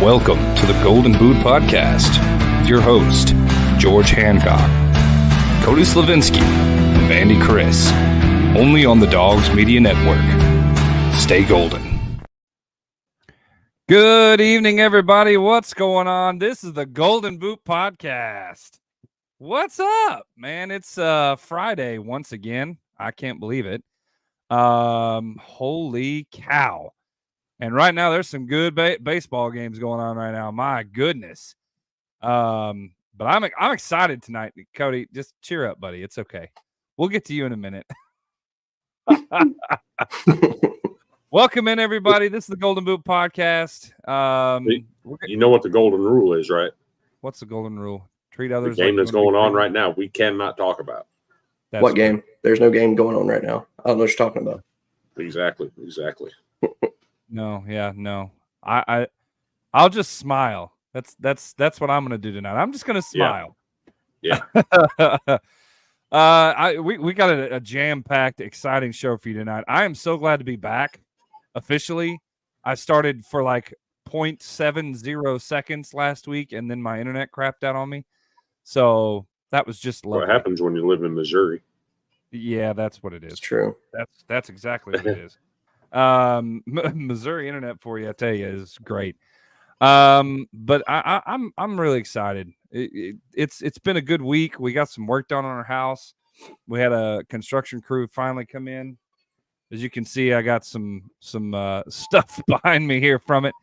Welcome to the Golden Boot Podcast with your host, George Hancock, Cody Slavinsky, and Vandy Chris, only on the Dogs Media Network. Stay golden. Good evening, everybody. What's going on? This is the Golden Boot Podcast. What's up, man? It's Friday once again. I can't believe it. Holy cow. And right now, there's some good baseball games going on right now. My goodness. But I'm excited tonight. Cody, just cheer up, buddy. It's okay. We'll get to you in a minute. Welcome in, everybody. This is the Golden Boot Podcast. You know what the golden rule is, right? What's the golden rule? Treat others. The game that's going on right now, we cannot talk about. What game? There's no game going on right now. I don't know what you're talking about. Exactly. No. I'll just smile. That's what I'm gonna do tonight. I'm just gonna smile. Yeah. We got a jam-packed, exciting show for you tonight. I am so glad to be back officially. I started for like 0.70 seconds last week, and then my internet crapped out on me. So that was just lovely. What happens when you live in Missouri? Yeah, that's what it is. It's true. That's exactly what it is. Missouri internet for you, I tell you, is great. But I'm really excited. It's been a good week. We got some work done on our house. We had a construction crew finally come in. As you can see, I got some stuff behind me here from it.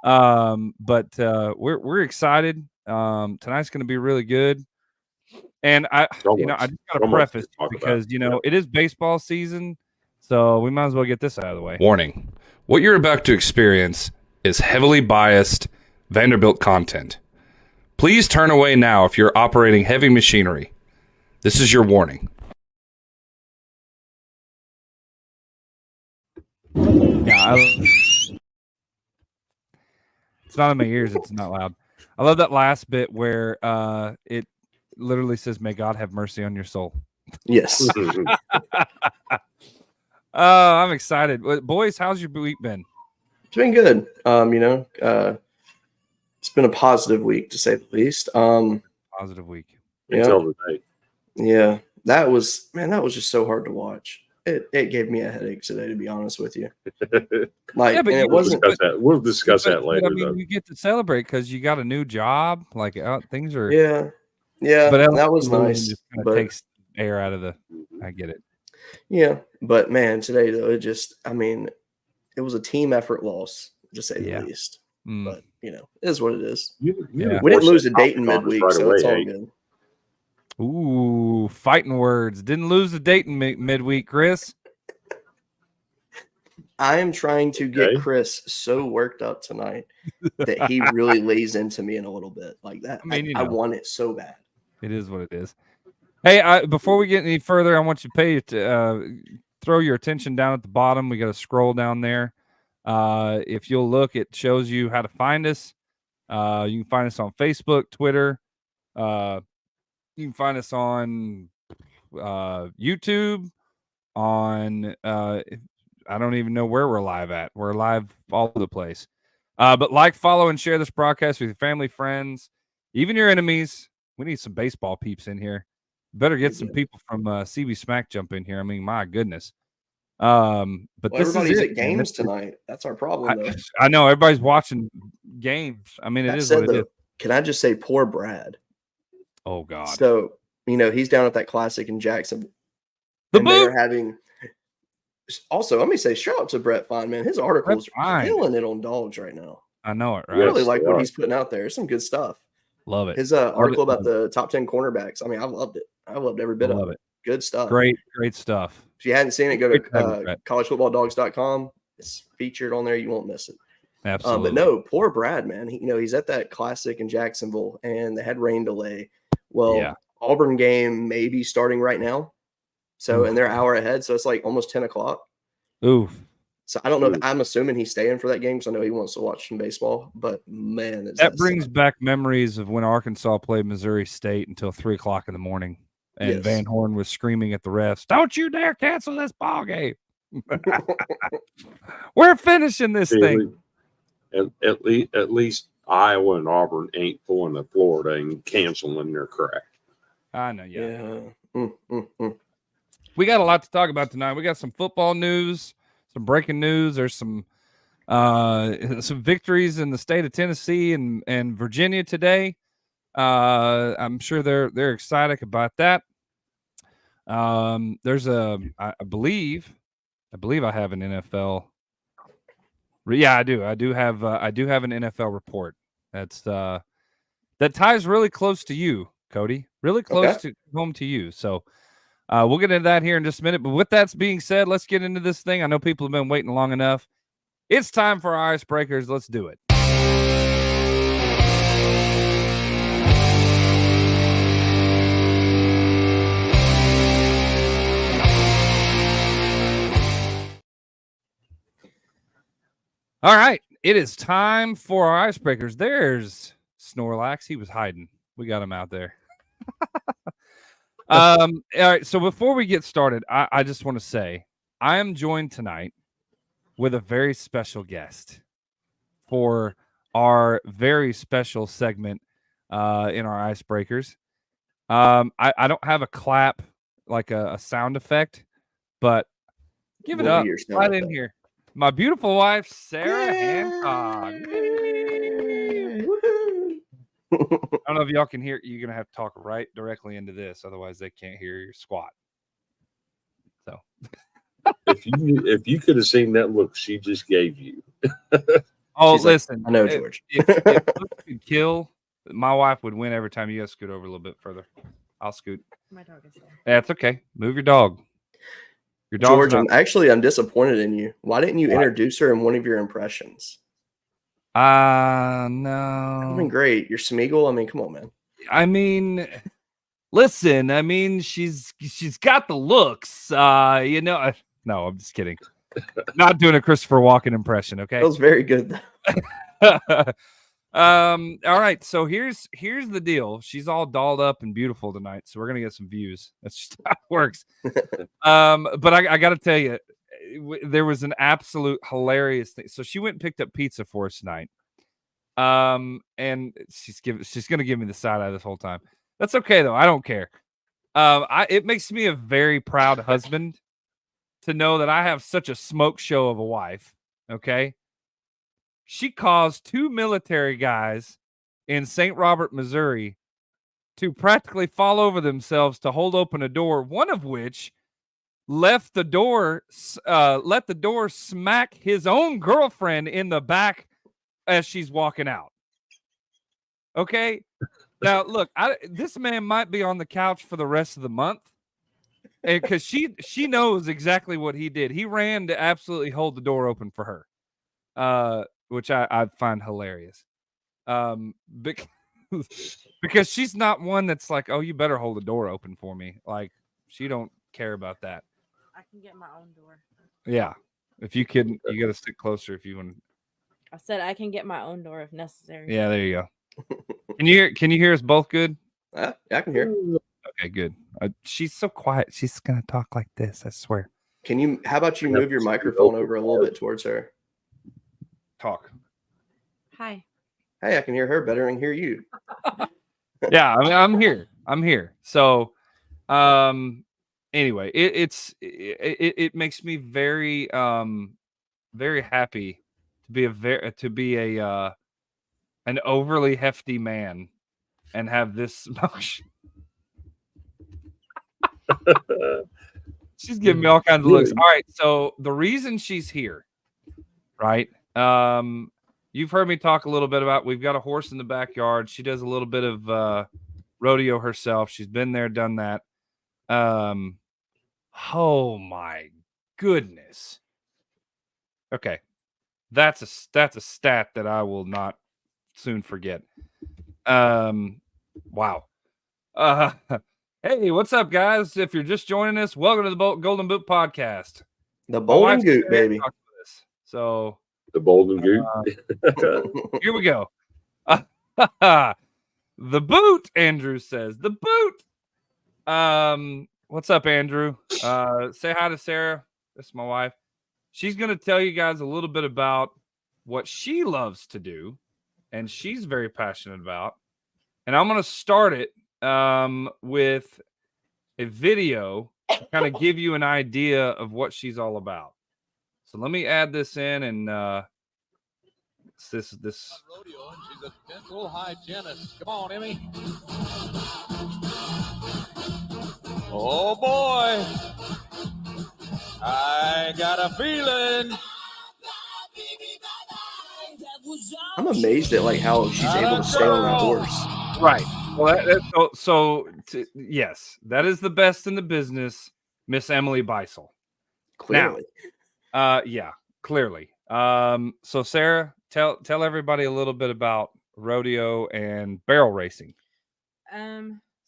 But we're excited. Tonight's going to be really good. And I just got to preface because it is baseball season. So we might as well get this out of the way. Warning. What you're about to experience is heavily biased Vanderbilt content. Please turn away now if you're operating heavy machinery. This is your warning. Yeah, it's not in my ears. It's not loud. I love that last bit where it literally says, "May God have mercy on your soul." Yes. I'm excited. Boys, how's your week been? It's been good. It's been a positive week to say the least. Positive week. Until today. Yeah. That was just so hard to watch. It gave me a headache today, to be honest with you. But it wasn't. We'll discuss that later. I mean, you get to celebrate because you got a new job. Like things are. Yeah. But that was nice. Just kind of takes air out of the. I get it. Yeah, but man, today though, it was a team effort loss, to say the least. But it is what it is. We didn't lose to Dayton midweek, so it's all good. Ooh, fighting words. Didn't lose to Dayton midweek, Chris. I am trying to get Chris so worked up tonight that he really lays into me in a little bit like that. I want it so bad. It is what it is. Hey, before we get any further, I want you to throw your attention down at the bottom. We got a scroll down there. If you'll look, it shows you how to find us. You can find us on Facebook, Twitter. You can find us on YouTube. On I don't even know where we're live at. We're live all over the place. But like, follow, and share this broadcast with your family, friends, even your enemies. We need some baseball peeps in here. Better get some people from CB Smack jump in here. I mean, my goodness. But everybody's at games tonight. That's our problem, though. I know everybody's watching games. I mean, it is what it is. Can I just say, poor Brad? Oh God. So he's down at that classic in Jackson. They're having. Also, let me say, shout out to Brett Feynman. His articles are killing it on Dogs right now. I know it, right? I really like what he's putting out there. There's some good stuff. Love it. His article about the top 10 cornerbacks. I mean, I loved it. I loved every bit of it. Good stuff. Great stuff. If you hadn't seen it, go to collegefootballdogs.com. It's featured on there. You won't miss it. Absolutely. But no, poor Brad, man. He's at that classic in Jacksonville, and they had rain delay. Well, Auburn game may be starting right now. So, and they're an hour ahead. So it's like almost 10 o'clock. Oof. So I don't know. I'm assuming he's staying for that game because I know he wants to watch some baseball. But man, that brings back memories of when Arkansas played Missouri State until 3 o'clock in the morning, and Van Horn was screaming at the refs, "Don't you dare cancel this ball game! We're finishing this thing." At least Iowa and Auburn ain't pulling to Florida and canceling their crap. I know, yeah. We got a lot to talk about tonight. We got some football news, some breaking news. There's some victories in the state of Tennessee and Virginia today. I'm sure they're excited about that. There's I believe I have an NFL. Yeah, I do. I do have an NFL report. That's that ties really close to you, Cody. Really close to home to you. So we'll get into that here in just a minute. But with that being said, let's get into this thing. I know people have been waiting long enough. It's time for our icebreakers. Let's do it. All right, it is time for our icebreakers. There's Snorlax. He was hiding. We got him out there. All right, so before we get started, I just want to say I am joined tonight with a very special guest for our very special segment in our icebreakers. I don't have a clap, like a sound effect, but give it up right in here. My beautiful wife, Sarah Hancock. I don't know if y'all can hear. You're going to have to talk right directly into this. Otherwise, they can't hear your squat. So if you could have seen that look she just gave you. Listen. I know, George. If looks could kill, my wife would win every time. You guys scoot over a little bit further. I'll scoot. My dog is there. That's okay. Move your dog. George, I'm disappointed in you. Why didn't you introduce her in one of your impressions? No. I mean, great. You're Smeagol. I mean, come on, man. I mean, listen. I mean, she's got the looks. No, I'm just kidding. Not doing a Christopher Walken impression. Okay, that was very good. All right. So here's the deal. She's all dolled up and beautiful tonight, so we're gonna get some views. That's just how it works. But I got to tell you, there was an absolute hilarious thing. So she went and picked up pizza for us tonight. And she's gonna give me the side eye this whole time. That's okay though. I don't care. It makes me a very proud husband to know that I have such a smoke show of a wife. Okay. She caused 2 military guys in St. Robert, Missouri, to practically fall over themselves to hold open a door, one of which let the door smack his own girlfriend in the back as she's walking out. Okay? Now, look, this man might be on the couch for the rest of the month because she knows exactly what he did. He ran to absolutely hold the door open for her. Which I find hilarious. Because she's not one that's like, oh, you better hold the door open for me. Like, she don't care about that. I can get my own door. Yeah. If you can, you got to stick closer if you want. I said I can get my own door if necessary. Yeah, there you go. Can you hear us both good? Yeah, I can hear. Okay, good. She's so quiet. She's going to talk like this, I swear. How about you move your microphone over a little bit towards her? Talk. Hi. Hey, I can hear her better and hear you. Yeah, I mean, I'm here. So, anyway, it makes me very very happy to be an overly hefty man and have this motion. She's giving me all kinds of looks. All right, so the reason she's here, right? You've heard me talk a little bit about, we've got a horse in the backyard. She does a little bit of rodeo herself. She's been there, done that. Oh my goodness. Okay. That's a stat that I will not soon forget. Wow. Hey, what's up, guys? If you're just joining us, welcome to the Golden Boot Podcast. The Golden Goot, baby. So the Golden Goot. Here we go. The boot, Andrew says. The boot. What's up, Andrew? Say hi to Sarah. That's my wife. She's going to tell you guys a little bit about what she loves to do and she's very passionate about. And I'm going to start it with a video to kind of give you an idea of what she's all about. So let me add this in, and this. Rodeo, and she's a dental hygienist. Come on, Emmy. Oh boy, I got a feeling. I'm amazed at like how she's able to stay on that horse. Right. Well, yes, that is the best in the business, Miss Emily Beisel. Clearly. Now, yeah, clearly. So Sarah, tell everybody a little bit about rodeo and barrel racing.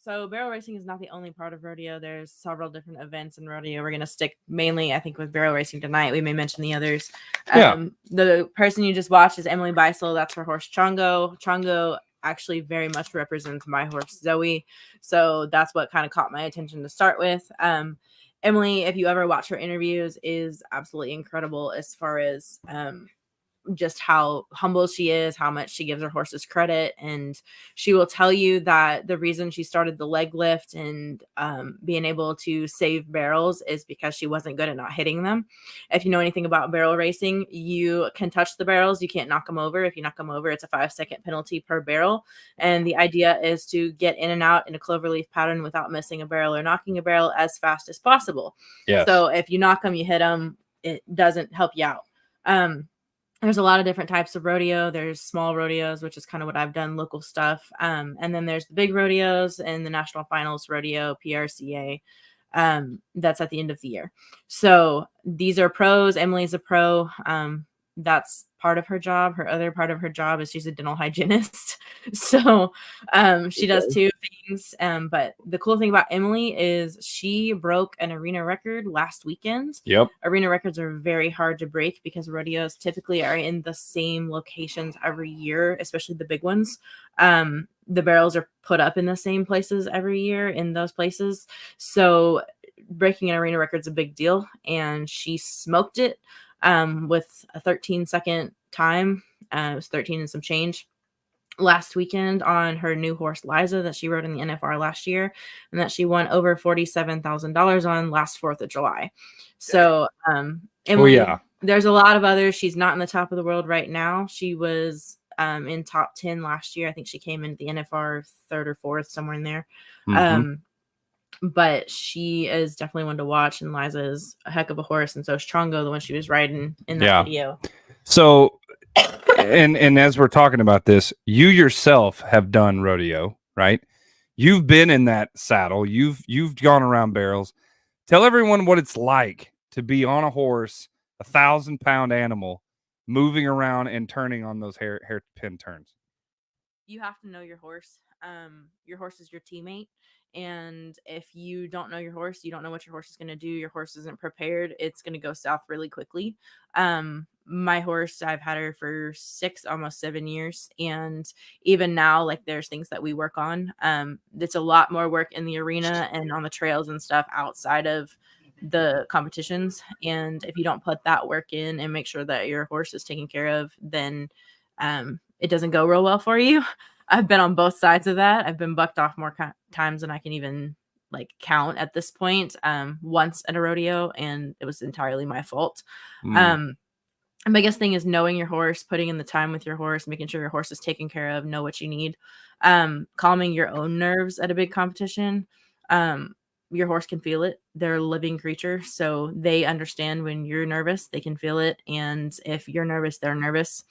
So barrel racing is not the only part of rodeo. There's several different events in rodeo. We're going to stick mainly, I think, with barrel racing tonight. We may mention the others. The person you just watched is Emily Beisel. That's her horse Chongo. Chongo actually very much represents my horse Zoe. So that's what kind of caught my attention to start with. Emily, if you ever watch her interviews, is absolutely incredible as far as just how humble she is, how much she gives her horses credit. And she will tell you that the reason she started the leg lift and being able to save barrels is because she wasn't good at not hitting them. If you know anything about barrel racing, you can touch the barrels. You can't knock them over. If you knock them over, it's a 5-second penalty per barrel. And the idea is to get in and out in a cloverleaf pattern without missing a barrel or knocking a barrel as fast as possible. Yes. So if you knock them, you hit them, it doesn't help you out. There's a lot of different types of rodeo. There's small rodeos, which is kind of what I've done, local stuff. And then there's the big rodeos and the national finals rodeo, PRCA. That's at the end of the year. So these are pros. Emily's a pro. That's part of her job. Her other part of her job is she's a dental hygienist. So she does two things. But the cool thing about Emily is she broke an arena record last weekend. Yep. Arena records are very hard to break because rodeos typically are in the same locations every year, especially the big ones. The barrels are put up in the same places every year in those places. So breaking an arena record is a big deal. And she smoked it. With a 13-second time. It was 13 and some change last weekend on her new horse, Liza, that she rode in the NFR last year, and that she won over $47,000 on last 4th of July. So, Emily, there's a lot of others. She's not in the top of the world right now. She was in top 10 last year. I think she came into the NFR 3rd or 4th, somewhere in there. Mm-hmm. But she is definitely one to watch, and Liza is a heck of a horse, and so is Chongo, the one she was riding in that video. So, and as we're talking about this, you yourself have done rodeo, right? You've been in that saddle. You've gone around barrels. Tell everyone what it's like to be on a horse, 1,000-pound animal, moving around and turning on those hairpin turns. You have to know your horse. Your horse is your teammate. And if you don't know your horse, you don't know what your horse is going to do. Your horse isn't prepared. It's going to go south really quickly. My horse, I've had her for 6, almost 7 years. And even now, like there's things that we work on. It's a lot more work in the arena and on the trails and stuff outside of the competitions. And if you don't put that work in and make sure that your horse is taken care of, then it doesn't go real well for you. I've been on both sides of that. I've been bucked off more times than I can even like count at this point. Once at a rodeo, and it was entirely my fault. The biggest thing is knowing your horse, putting in the time with your horse, making sure your horse is taken care of, know what you need. Calming your own nerves at a big competition. Your horse can feel it. They're a living creature, so they understand when you're nervous. They can feel it, and if you're nervous, they're nervous.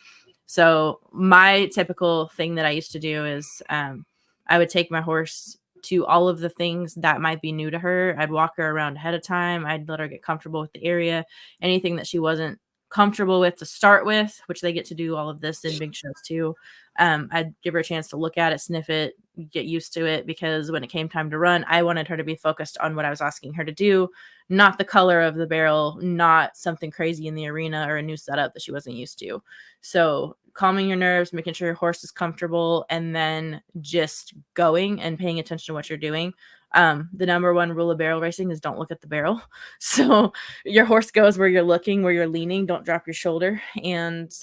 So my typical thing that I used to do is I would take my horse to all of the things that might be new to her. I'd walk her around ahead of time. I'd let her get comfortable with the area. Anything that she wasn't comfortable with to start with, which they get to do all of this in big shows too. I'd give her a chance to look at it, sniff it, get used to it, because when it came time to run, I wanted her to be focused on what I was asking her to do, not the color of the barrel, not something crazy in the arena or a new setup that she wasn't used to. So calming your nerves, making sure your horse is comfortable, and then just going and paying attention to what you're doing. The number one rule of barrel racing is don't look at the barrel. So your horse goes where you're looking, where you're leaning. Don't drop your shoulder. And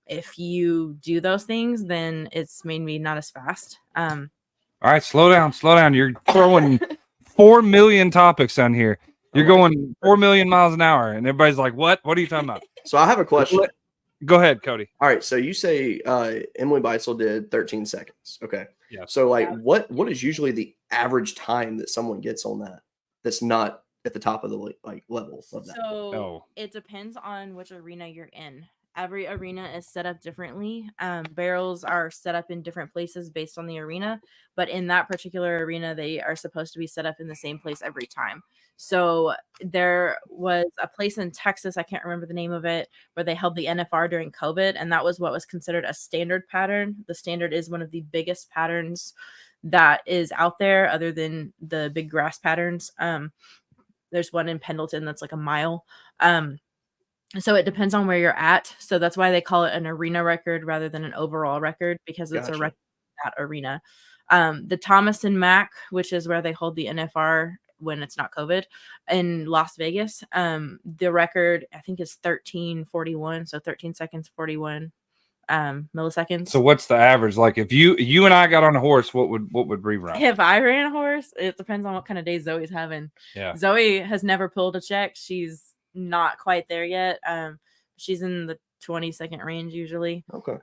if you do those things, then it's maybe not as fast. All right, slow down. You're throwing 4 million topics on here. You're going 4 million miles an hour, and everybody's like, "What? What are you talking about?" So I have a question. Go ahead, Cody. All right, so you say Emily Beitzel did 13 seconds. Okay. Yeah. So what is usually the average time that someone gets on that that's not at the top of the level of that? So it depends on which arena you're in. Every arena is set up differently. Barrels are set up in different places based on the arena, but in that particular arena, they are supposed to be set up in the same place every time. So there was a place in Texas, I can't remember the name of it, where they held the NFR during COVID, and that was what was considered a standard pattern. The standard is one of the biggest patterns that is out there other than the big grass patterns. There's one in Pendleton that's like a mile. So it depends on where you're at. So that's why they call it an arena record rather than an overall record, because it's a record in that arena. The Thomas and Mack, which is where they hold the NFR when it's not COVID, in Las Vegas, the record I think is 13:41, so 13 seconds 41 milliseconds. So what's the average? Like if you and I got on a horse, what would rerun? If I ran a horse, it depends on what kind of day Zoe's having. Yeah. Zoe has never pulled a check. She's not quite there yet. She's in the 20-second range usually. Okay.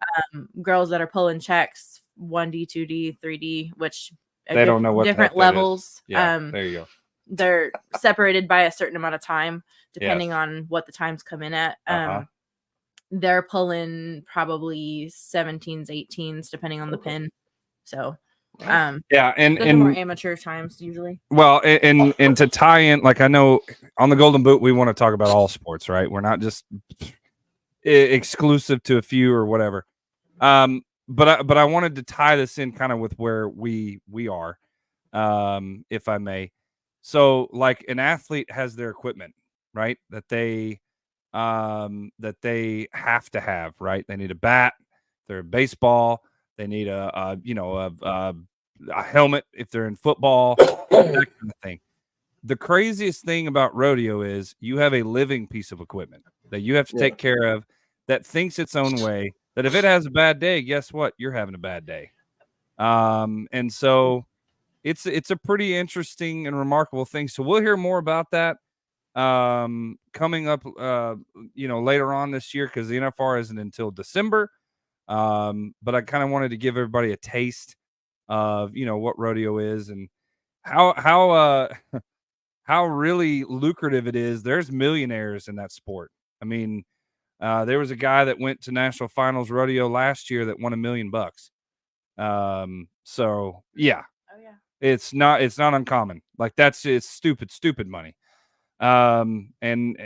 Girls that are pulling checks, 1D, 2D, 3D, which they don't know what different levels. Yeah, there you go. They're separated by a certain amount of time, depending on what the times come in at. They're pulling probably 17s, 18s, depending on the pin. So, and more amateur times usually. Well, and to tie in, like I know on the Golden Boot, we want to talk about all sports, right? We're not just exclusive to a few or whatever. But I wanted to tie this in kind of with where we are, if I may. So, like an athlete has their equipment, right? That they have to have, right? They need a bat. They're baseball. They need a helmet if they're in football, that kind of thing. The craziest thing about rodeo is you have a living piece of equipment that you have to take care of that thinks its own way, that if it has a bad day, guess what? You're having a bad day. And so it's a pretty interesting and remarkable thing. So we'll hear more about that coming up later on this year, because the NFR isn't until December. But I kind of wanted to give everybody a taste of what rodeo is and how really lucrative it is. There's millionaires in that sport. I mean, there was a guy that went to national finals rodeo last year that won $1 million. So yeah. Oh yeah. It's not uncommon. Like it's stupid money. And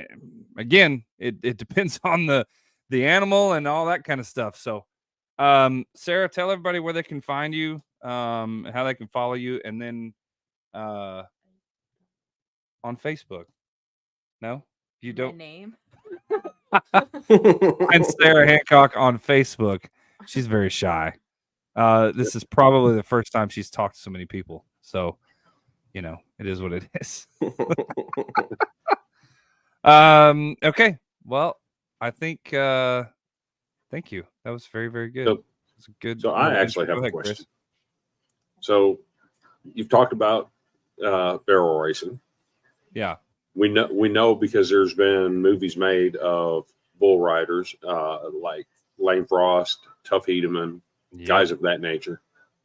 again, it depends on the animal and all that kind of stuff. So Sarah, tell everybody where they can find you, and how they can follow you, and then on Facebook. No, you don't. My name. And Sarah Hancock on Facebook. She's very shy. This is probably the first time she's talked to so many people. So, it is what it is. Okay. Well, I think thank you. That was very, very good. It's a good. So I actually have a question. Chris. So you've talked about barrel racing. Yeah. We know because there's been movies made of bull riders, like Lane Frost, Tuff Hedeman, guys of that nature.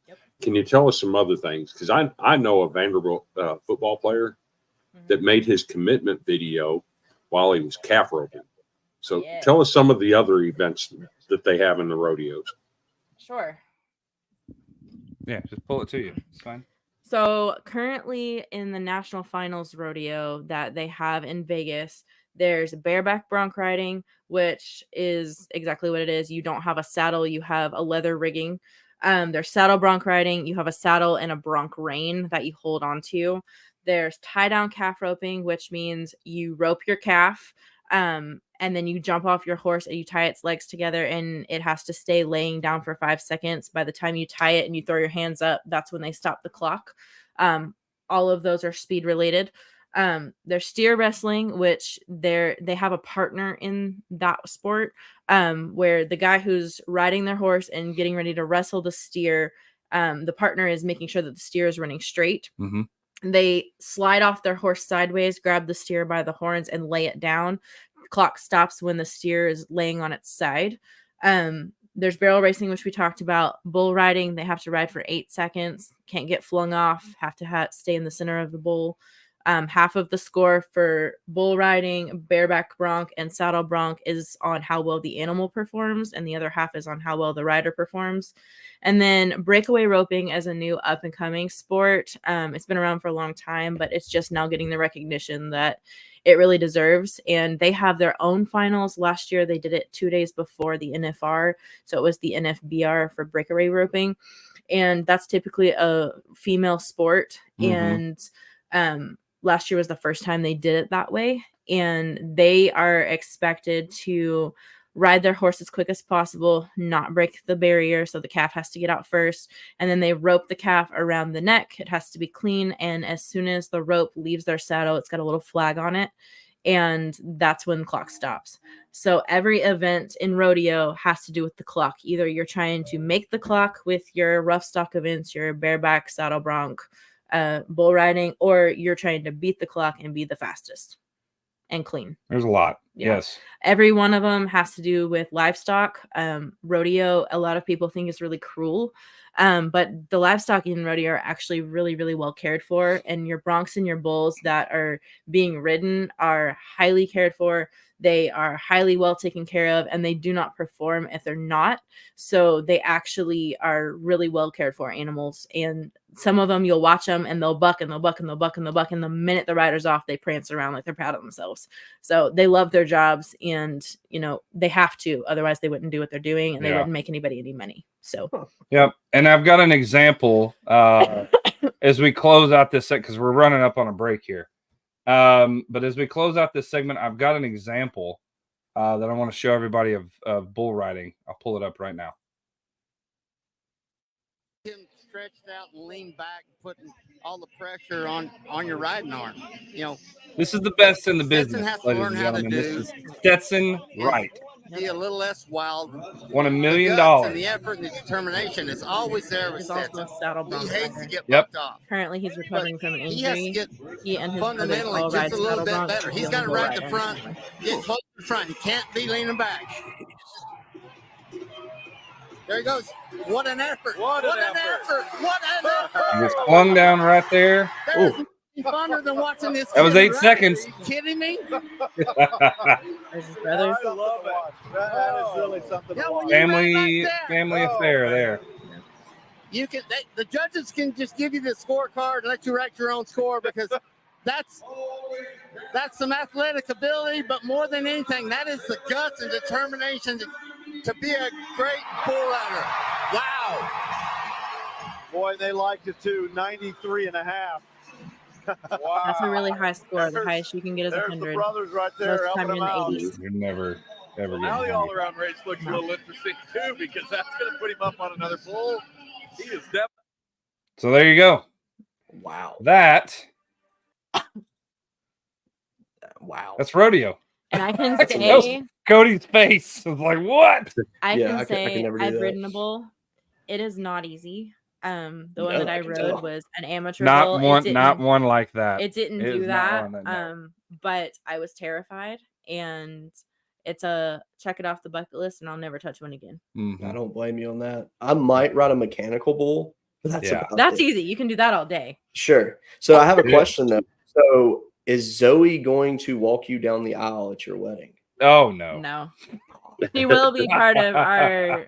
Yep. Can you tell us some other things? Because I know a Vanderbilt football player that made his commitment video while he was calf roping. So tell us some of the other events that they have in the rodeos. Sure. Yeah, just pull it to you. It's fine. So currently in the National Finals rodeo that they have in Vegas, there's bareback bronc riding, which is exactly what it is. You don't have a saddle, you have a leather rigging. There's saddle bronc riding. You have a saddle and a bronc rein that you hold on to. There's tie down calf roping, which means you rope your calf, and then you jump off your horse and you tie its legs together, and it has to stay laying down for 5 seconds. By the time you tie it and you throw your hands up, that's when they stop the clock. all of those are speed related. There's steer wrestling, which they have a partner in that sport, where the guy who's riding their horse and getting ready to wrestle the steer, the partner is making sure that the steer is running straight. Mm-hmm. They slide off their horse sideways, grab the steer by the horns, and lay it down. The clock stops when the steer is laying on its side. There's barrel racing, which we talked about. Bull riding, they have to ride for 8 seconds, can't get flung off, have to stay in the center of the bull. Half of the score for bull riding, bareback bronc, and saddle bronc is on how well the animal performs, and the other half is on how well the rider performs. And then breakaway roping as a new up and coming sport. It's been around for a long time, but it's just now getting the recognition that it really deserves. And they have their own finals. Last year, they did it 2 days before the NFR. So it was the NFBR for breakaway roping. And that's typically a female sport. Mm-hmm. And last year was the first time they did it that way. And they are expected to ride their horse as quick as possible, not break the barrier. So the calf has to get out first. And then they rope the calf around the neck. It has to be clean. And as soon as the rope leaves their saddle, it's got a little flag on it. And that's when the clock stops. So every event in rodeo has to do with the clock. Either you're trying to make the clock with your rough stock events, your bareback, saddle bronc, bull riding, or you're trying to beat the clock and be the fastest and clean. There's a lot. Yeah. Yes. Every one of them has to do with livestock. Rodeo, a lot of people think is really cruel. But the livestock in rodeo are actually really, really well cared for. And your broncs and your bulls that are being ridden are highly cared for. They are highly well taken care of, and they do not perform if they're not. So they actually are really well cared for animals. And some of them, you'll watch them and they'll buck and they'll buck and they'll buck and they'll buck. And the minute the rider's off, they prance around like they're proud of themselves. So they love their jobs, and, you know, they have to. Otherwise, they wouldn't do what they're doing, and they wouldn't make anybody any money. So, yep. And I've got an example as we close out this set, because we're running up on a break here. But as we close out this segment, I've got an example that I want to show everybody of bull riding. I'll pull it up right now. Stretched out and lean back, putting all the pressure on your riding arm. You know, this is the best in the business. Stetson has to learn how to do. This is Stetson Wright. Be a little less wild. Won $1 million. And the effort and the determination is always there with Stetson. He hates to get bucked off. Currently, he's recovering from an injury. He and his fundamentally just a little bit better. He's got to ride the front, get close to the front. He can't be leaning back. There he goes. What an effort. What an effort. What an effort. He just flung down right there. Ooh. Funner than watching this. That was 8 seconds. Are you kidding me? There's his brother. I love it. That is really something. Family affair there. You can. The judges can just give you the scorecard and let you write your own score, because that's some athletic ability, but more than anything, that is the guts and determination to be a great bull rider. Wow. Boy, they liked it too. 93.5. Wow. That's a really high score. The highest you can get is 100. The brothers right there helping them out. You're never, ever Now the getting all-around race looks a little interesting too, because that's going to put him up on another bull. He is definitely. So there you go. Wow. Wow. That's rodeo. And I can say Cody's face was like, what? I can say I can never do I've that. ridden a bull. It is not easy. The one that I rode was an amateur Not bull. one like that. It didn't It do is not that. one that- But I was terrified, and it's a check it off the bucket list, and I'll never touch one again. Mhm. I don't blame you on that. I might ride a mechanical bull, but that's Yeah. about That's it. easy. You can do that all day. Sure. So I have a Yeah. question though. So is Zoe going to walk you down the aisle at your wedding? Oh no. No. He will be part of our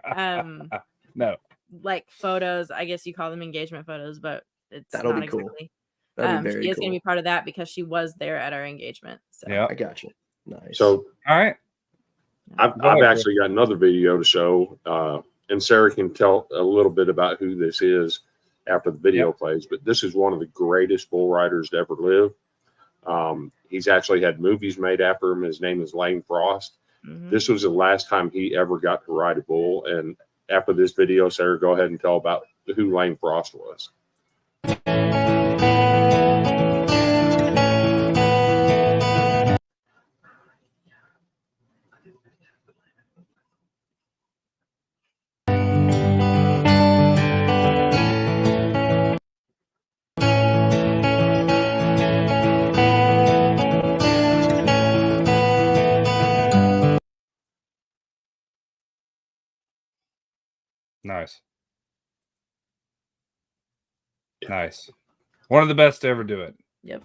No. like photos. I guess you call them engagement photos, but it's That'll not be cool. exactly. That'd be very She is cool. going to be part of that because she was there at our engagement. So Yeah. I got you. Nice. So All right. I've actually got another video to show, and Sarah can tell a little bit about who this is after the video plays. But this is one of the greatest bull riders to ever live. He's actually had movies made after him. His name is Lane Frost. This was the last time he ever got to ride a bull. And after this video, Sarah, go ahead and tell about who Lane Frost was. Nice. Nice. One of the best to ever do it. Yep.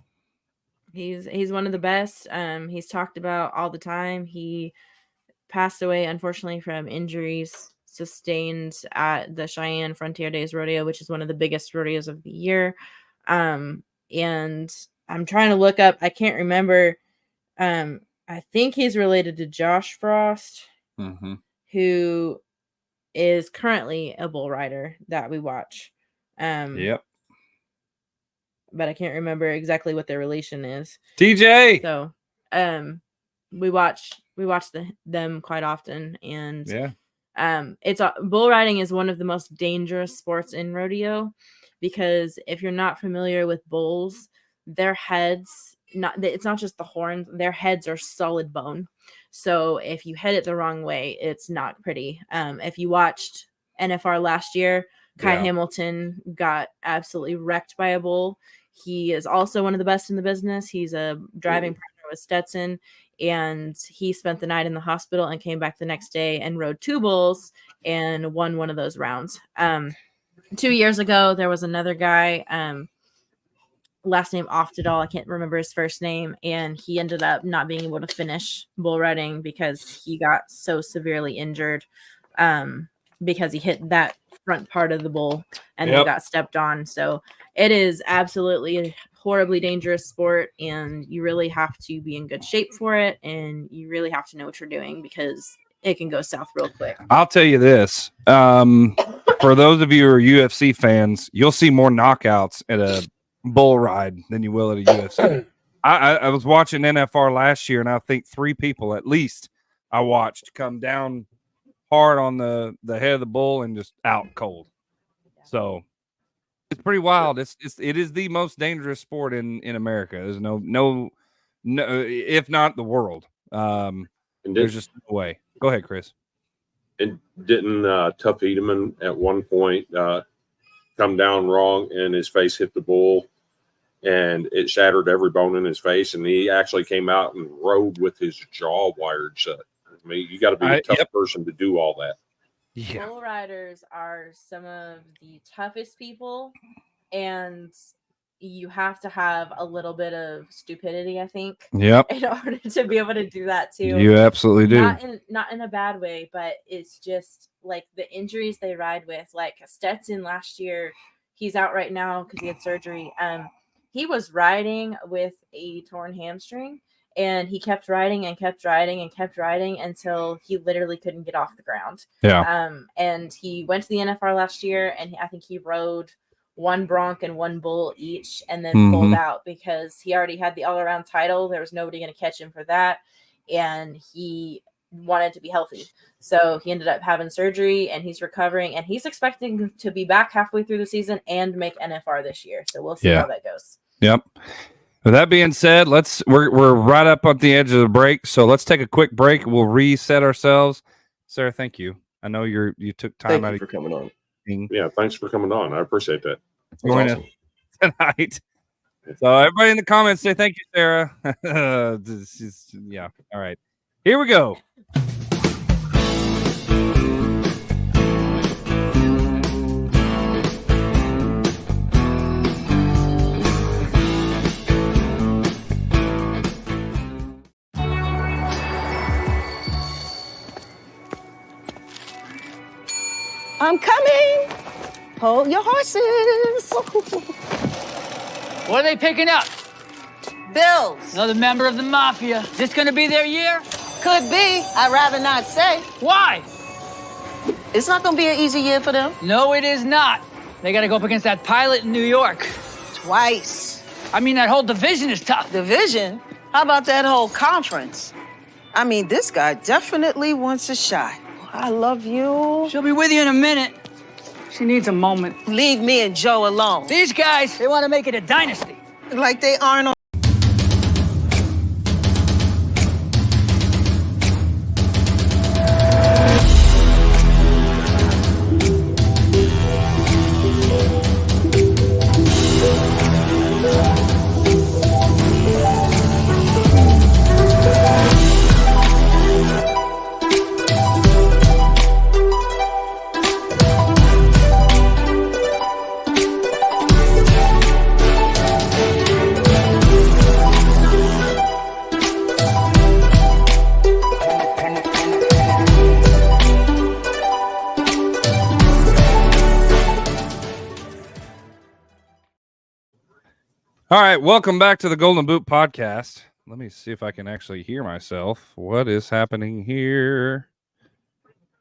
He's one of the best. He's talked about all the time. He passed away, unfortunately, from injuries sustained at the Cheyenne Frontier Days Rodeo, which is one of the biggest rodeos of the year. And I'm trying to look up. I can't remember. I think he's related to Josh Frost, who is currently a bull rider that we watch. Yep. But I can't remember exactly what their relation is. TJ. So, we watch them quite often, and it's bull riding is one of the most dangerous sports in rodeo, because if you're not familiar with bulls, their heads, it's not just the horns, their heads are solid bone. So if you head it the wrong way, it's not pretty. If you watched NFR last year, Kai Hamilton got absolutely wrecked by a bull. He is also one of the best in the business. He's a driving partner with Stetson, and he spent the night in the hospital and came back the next day and rode 2 bulls and won one of those rounds. 2 years ago, there was another guy, last name Oftedal, I can't remember his first name, and he ended up not being able to finish bull riding because he got so severely injured, because he hit that front part of the bull and they got stepped on. So it is absolutely a horribly dangerous sport, and you really have to be in good shape for it, and you really have to know what you're doing, because it can go south real quick. I'll tell you this. For those of you who are UFC fans, you'll see more knockouts at a bull ride than you will at a UFC. I was watching NFR last year, and I think 3 people at least I watched come down hard on the head of the bull and just out cold. So it's pretty wild. It is the most dangerous sport in America. There's no, if not the world. There's just no way. Go ahead, Chris. And didn't Tough Edeman at one point come down wrong and his face hit the bull and it shattered every bone in his face, and he actually came out and rode with his jaw wired shut. I mean, you got to be a tough person to do all that. Yeah. Bull riders are some of the toughest people, and you have to have a little bit of stupidity, I think. Yep. In order to be able to do that too. You absolutely do. Not in a bad way, but it's just like the injuries they ride with. Like Stetson last year, he's out right now because he had surgery. He was riding with a torn hamstring, and he kept riding and kept riding and kept riding until he literally couldn't get off the ground. Yeah. And he went to the NFR last year, and I think he rode 1 bronc and 1 bull each, and then pulled out because he already had the all-around title. There was nobody going to catch him for that, and he wanted to be healthy. So he ended up having surgery, and he's recovering, and he's expecting to be back halfway through the season and make NFR this year. So we'll see how that goes. Yep. With that being said, we're right up at the edge of the break, so let's take a quick break. We'll reset ourselves. Sarah, thank you. I know you took time out for coming on. Yeah, thanks for coming on. I appreciate that. Join us tonight. So everybody in the comments say thank you, Sarah. Yeah. All right. Here we go. I'm coming. Hold your horses. What are they picking up? Bills. Another member of the mafia. Is this going to be their year? Could be. I'd rather not say. Why? It's not going to be an easy year for them. No, it is not. They got to go up against that pilot in New York. Twice. I mean, that whole division is tough. Division? How about that whole conference? I mean, this guy definitely wants a shot. I love you. She'll be with you in a minute. She needs a moment. Leave me and Joe alone. These guys, they want to make it a dynasty. Like they aren't on. All right, welcome back to the Golden Boot Podcast. Let me see if I can actually hear myself. What is happening here?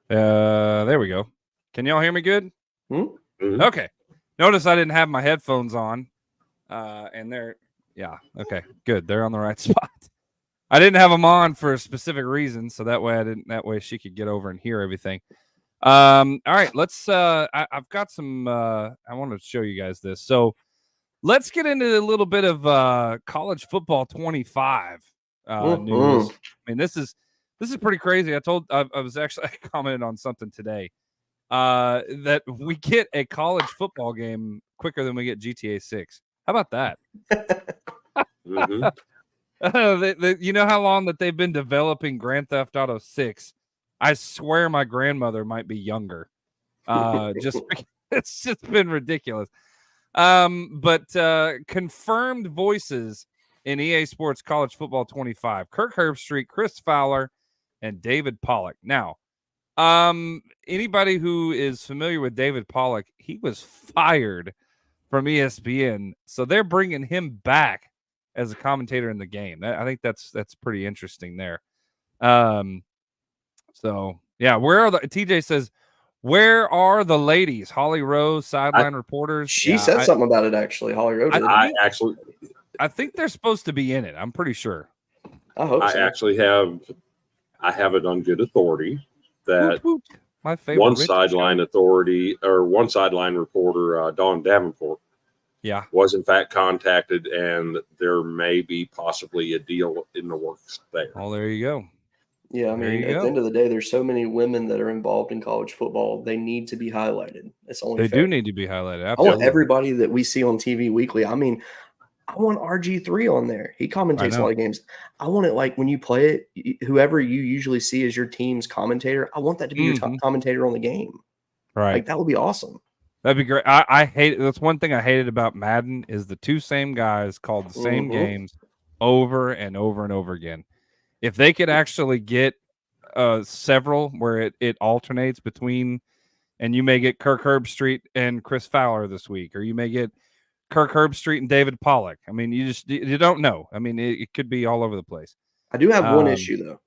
There we go. Can y'all hear me good? Mm-hmm. Okay. Notice I didn't have my headphones on. And they're, yeah, okay, good. They're on the right spot. I didn't have them on for a specific reason, so that way she could get over and hear everything. All right, let's I've got some I want to show you guys this. So let's get into a little bit of college football 25 news. I mean, this is pretty crazy. I was actually I commented on something today that we get a college football game quicker than we get GTA 6. How about that? You know how long that they've been developing Grand Theft Auto 6? I swear my grandmother might be younger. It's just been ridiculous. But confirmed voices in EA Sports College Football 25: Kirk Herbstreit, Chris Fowler, and David Pollock. Now, anybody who is familiar with David Pollock, he was fired from ESPN, so they're bringing him back as a commentator in the game. I think that's pretty interesting there. So yeah, TJ says, where are the ladies? Holly Rose, sideline reporters. She said something about it, actually. Holly Rose did. I think they're supposed to be in it. I'm pretty sure. I hope so. I have it on good authority that my favorite one sideline reporter, Dawn Davenport, was in fact contacted, and there may be possibly a deal in the works there. Oh, there you go. Yeah, I mean, at the end of the day, there's so many women that are involved in college football. They need to be highlighted. It's only fair. Do need to be highlighted. Absolutely. I want everybody that we see on TV weekly. I mean, I want RG3 on there. He commentates a lot of games. I want it like when you play it, whoever you usually see as your team's commentator, I want that to be your top commentator on the game. Right. Like, that would be awesome. That'd be great. I hate that's one thing I hated about Madden is the two same guys called the same games over and over and over again. If they could actually get several where it alternates between, and you may get Kirk Herbstreit and Chris Fowler this week, or you may get Kirk Herbstreit and David Pollock. I mean, you don't know. I mean, it could be all over the place. I do have one issue though.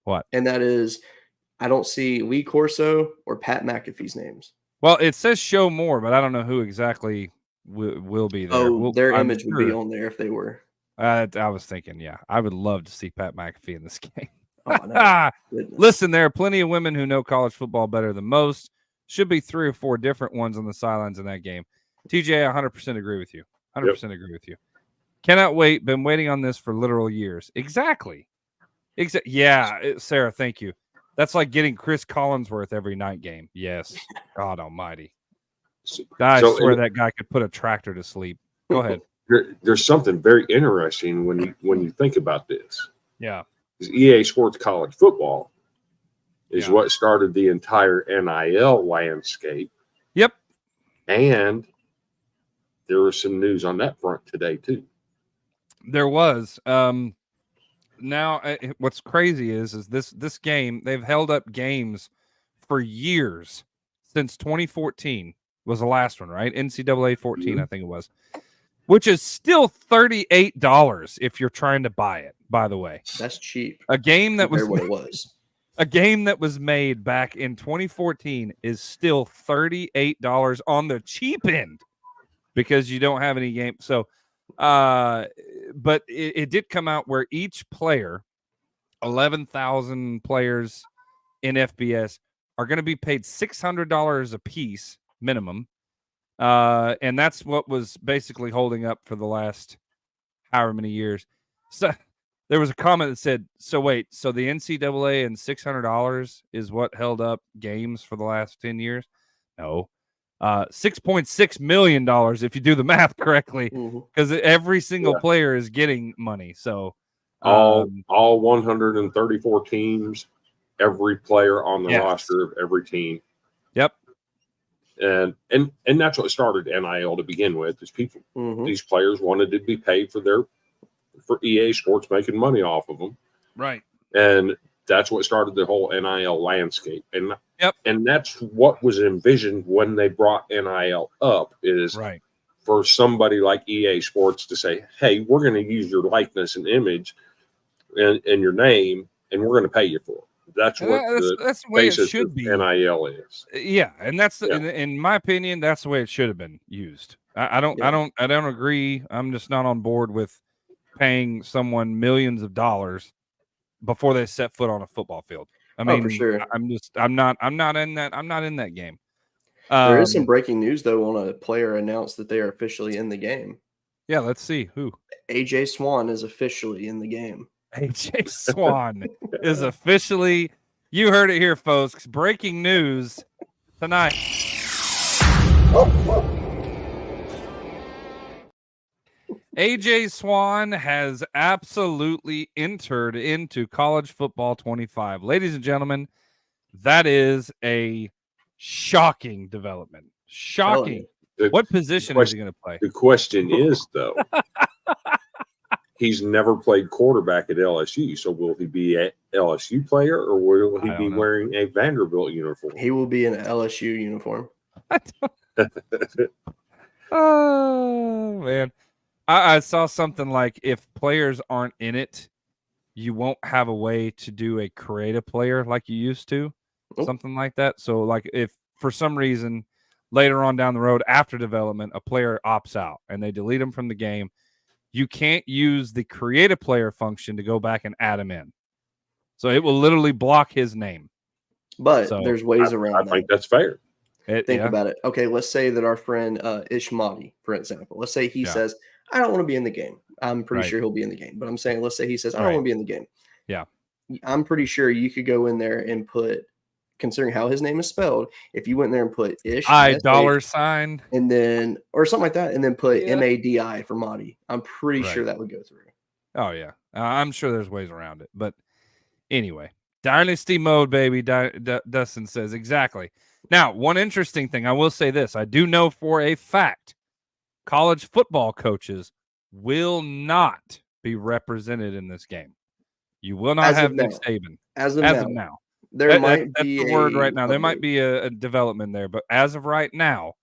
What? And that is, I don't see Lee Corso or Pat McAfee's names. Well, it says show more, but I don't know who exactly will be there. Their image would be on there if they were. I was thinking, yeah, I would love to see Pat McAfee in this game. Oh, no. Listen, there are plenty of women who know college football better than most. Should be 3 or 4 different ones on the sidelines in that game. TJ, 100% agree with you. 100% agree with you. Cannot wait. Been waiting on this for literal years. Exactly. Yeah, Sarah, thank you. That's like getting Chris Collinsworth every night game. Yes. God almighty. I swear that guy could put a tractor to sleep. Go ahead. There's something very interesting when you think about this. Yeah. EA Sports College Football is what started the entire NIL landscape. Yep. And there was some news on that front today too. There was. Now, what's crazy is this game, they've held up games for years. Since 2014 was the last one, right? NCAA 14, I think it was. Which is still $38 if you're trying to buy it, by the way. That's cheap. A game that was what it was. A game that was made back in 2014 is still $38 on the cheap end because you don't have any game. So, but it did come out where each player, 11,000 players in FBS, are going to be paid $600 a piece minimum. And that's what was basically holding up for the last however many years. So there was a comment that said, so wait, so the NCAA and $600 is what held up games for the last 10 years? No. $6.6 million if you do the math correctly, because every single player is getting money. So all 134 teams, every player on the roster of every team. Yep. And that's what started NIL to begin with. Is people, these players wanted to be paid for EA Sports making money off of them, right? And that's what started the whole NIL landscape. And and that's what was envisioned when they brought NIL up. Is for somebody like EA Sports to say, hey, we're going to use your likeness and image and your name, and we're going to pay you for it. That's what that's the way it should be. NIL is. Yeah, and that's in my opinion, that's the way it should have been used. I don't agree. I'm just not on board with paying someone millions of dollars before they set foot on a football field. I mean, for sure. I'm not in that game. There is some breaking news though on a player announced that they are officially in the game. Yeah, let's see who. AJ Swan is officially in the game. AJ Swan is officially, you heard it here, folks. Breaking news tonight. AJ Swan has absolutely entered into college football 25. Ladies and gentlemen, that is a shocking development. Shocking. What position is he going to play? The question is, though, he's never played quarterback at LSU. So will he be an LSU player or will he be wearing a Vanderbilt uniform? He will be in an LSU uniform. Oh, man. I saw something like if players aren't in it, you won't have a way to do a creative player like you used to. Something like that. So, like, if for some reason later on down the road after development, a player opts out and they delete him from the game, you can't use the creative player function to go back and add him in. So it will literally block his name. But there's ways around that. I think that's fair. Think about it. Okay, let's say that our friend Ishmati, for example, let's say he says, I don't want to be in the game. I'm pretty sure he'll be in the game. But I'm saying, let's say he says, I don't want to be in the game. Yeah. I'm pretty sure you could go in there and put, considering how his name is spelled, if you went there and put Ish, $, and then, or something like that, and then put MADI for Mahdi, I'm pretty sure that would go through. Oh, yeah. I'm sure there's ways around it. But anyway, Dynasty mode, baby. Dustin says exactly. Now, one interesting thing, I will say this. I do know for a fact college football coaches will not be represented in this game. You will not have Nick Saban. As of now. There might be the word right now. There might be a development there, but as of right now,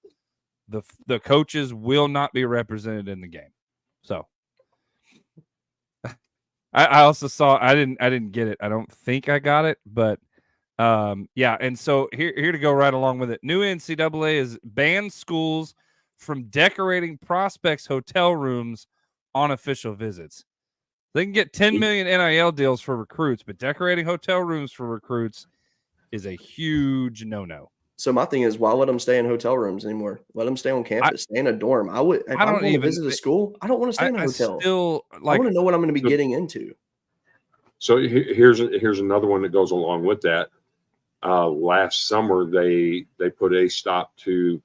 the coaches will not be represented in the game. So I also saw I didn't get it. I don't think I got it, but yeah. And so here to go right along with it. New NCAA is banned schools from decorating prospects' hotel rooms on official visits. They can get 10 million NIL deals for recruits, but decorating hotel rooms for recruits is a huge no-no. So my thing is, why let them stay in hotel rooms anymore? Let them stay on campus, stay in a dorm. I would. If I'm going to visit a school, I don't want to stay in a hotel. I want to know what I'm going to be getting into. So here's another one that goes along with that. Last summer, they put a stop to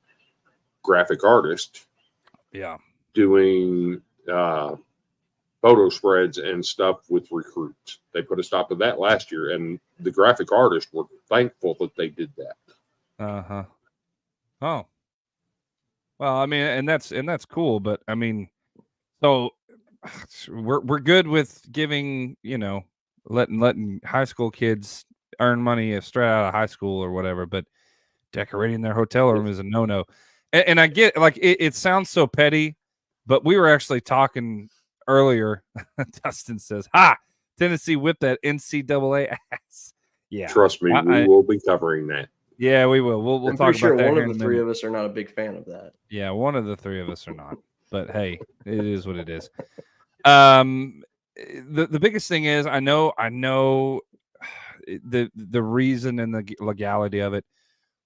graphic artists. Yeah. Doing photo spreads and stuff with recruits. They put a stop to that last year, and the graphic artists were thankful that they did that. Oh. Well, I mean, and that's cool, but I mean, so we're good with giving, letting high school kids earn money straight out of high school or whatever, but decorating their hotel room is a no-no. And I get, like, it sounds so petty, but we were actually talking earlier. Dustin says, Tennessee whipped that NCAA ass. Yeah. Trust me, we will be covering that. Yeah, we will. We'll talk about that. One of the three of us are not a big fan of that. Yeah, one of the three of us are not. But hey, it is what it is. The biggest thing is I know the reason and the legality of it.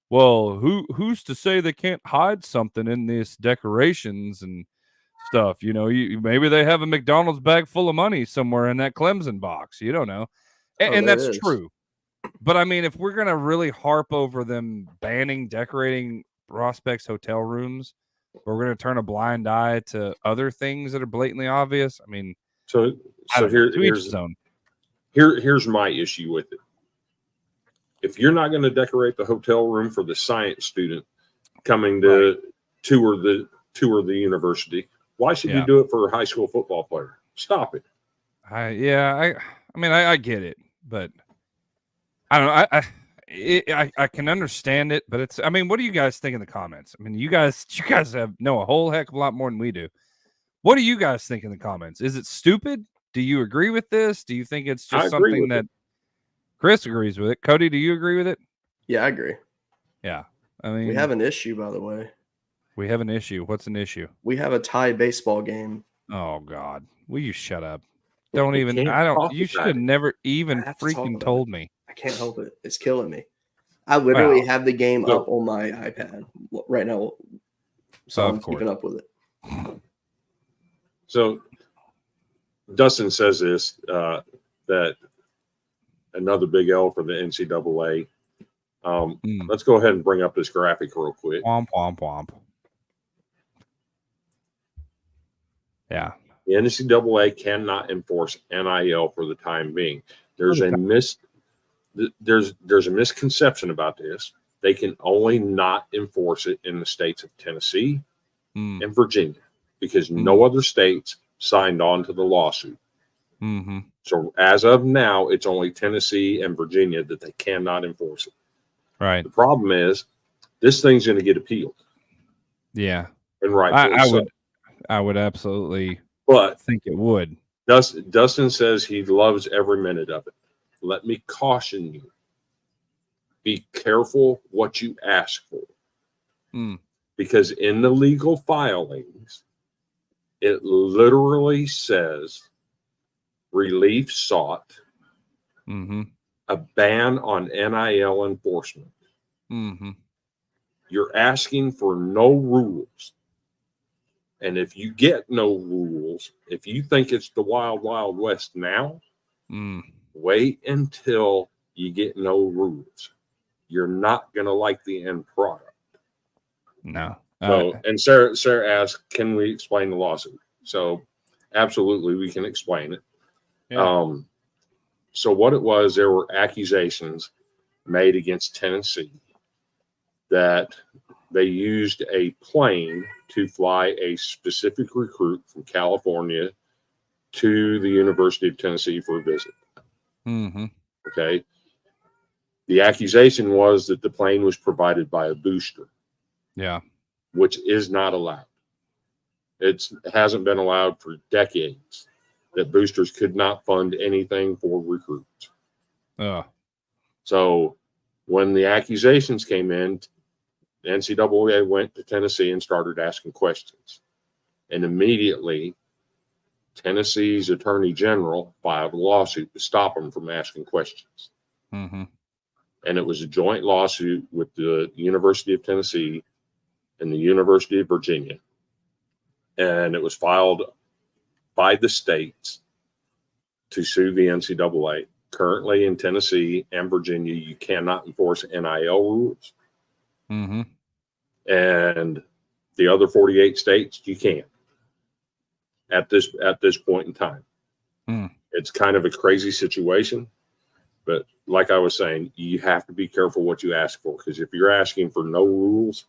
Well, who's to say they can't hide something in these decorations and stuff? Maybe they have a McDonald's bag full of money somewhere in that Clemson box. You don't know. And that's true. But I mean, if we're going to really harp over them banning decorating prospects' hotel rooms, we're going to turn a blind eye to other things that are blatantly obvious. I mean, here's my issue with it. If you're not going to decorate the hotel room for the science student coming to tour the university, why should you do it for a high school football player? Stop it. I mean, I get it, but I don't know. I can understand it, but it's. I mean, what do you guys think in the comments? I mean, you guys know a whole heck of a lot more than we do. What do you guys think in the comments? Is it stupid? Do you agree with this? Do you think it's just something that Chris agrees with it? Cody, do you agree with it? Yeah, I agree. Yeah. I mean, we have an issue, by the way. We have an issue. What's an issue? We have a tie baseball game. Oh God. Will you shut up? Don't even I don't you should have never even freaking told me. I can't help it. It's killing me. I literally have the game up on my iPad right now. So I'm keeping up with it. So Dustin says this, that another big L for the NCAA. Let's go ahead and bring up this graphic real quick. Womp, womp, womp. Yeah. The NCAA cannot enforce NIL for the time being. There's a misconception about this. They can only not enforce it in the states of Tennessee and Virginia because no other states signed on to the lawsuit. Mm-hmm. So as of now, it's only Tennessee and Virginia that they cannot enforce it. Right. The problem is this thing's going to get appealed. Yeah. And rightfully I would absolutely think it would. Dustin says he loves every minute of it. Let me caution you. Be careful what you ask for. Because in the legal filings, it literally says relief sought, a ban on NIL enforcement. You're asking for no rules. And if you get no rules, if you think it's the wild, wild west now, wait until you get no rules. You're not going to like the end product. No. So, and Sarah asked, can we explain the lawsuit? So absolutely, we can explain it. Yeah. So what it was, there were accusations made against Tennessee that they used a plane to fly a specific recruit from California to the University of Tennessee for a visit. Okay. The accusation was that the plane was provided by a booster. Yeah. Which is not allowed. It hasn't been allowed for decades that boosters could not fund anything for recruits. So when the accusations came in, the NCAA went to Tennessee and started asking questions. And immediately, Tennessee's attorney general filed a lawsuit to stop them from asking questions. And it was a joint lawsuit with the University of Tennessee and the University of Virginia. And it was filed by the states to sue the NCAA. Currently in Tennessee and Virginia, you cannot enforce NIL rules. And the other 48 states, you can. At this point in time. It's kind of a crazy situation. But like I was saying, you have to be careful what you ask for. Because if you're asking for no rules,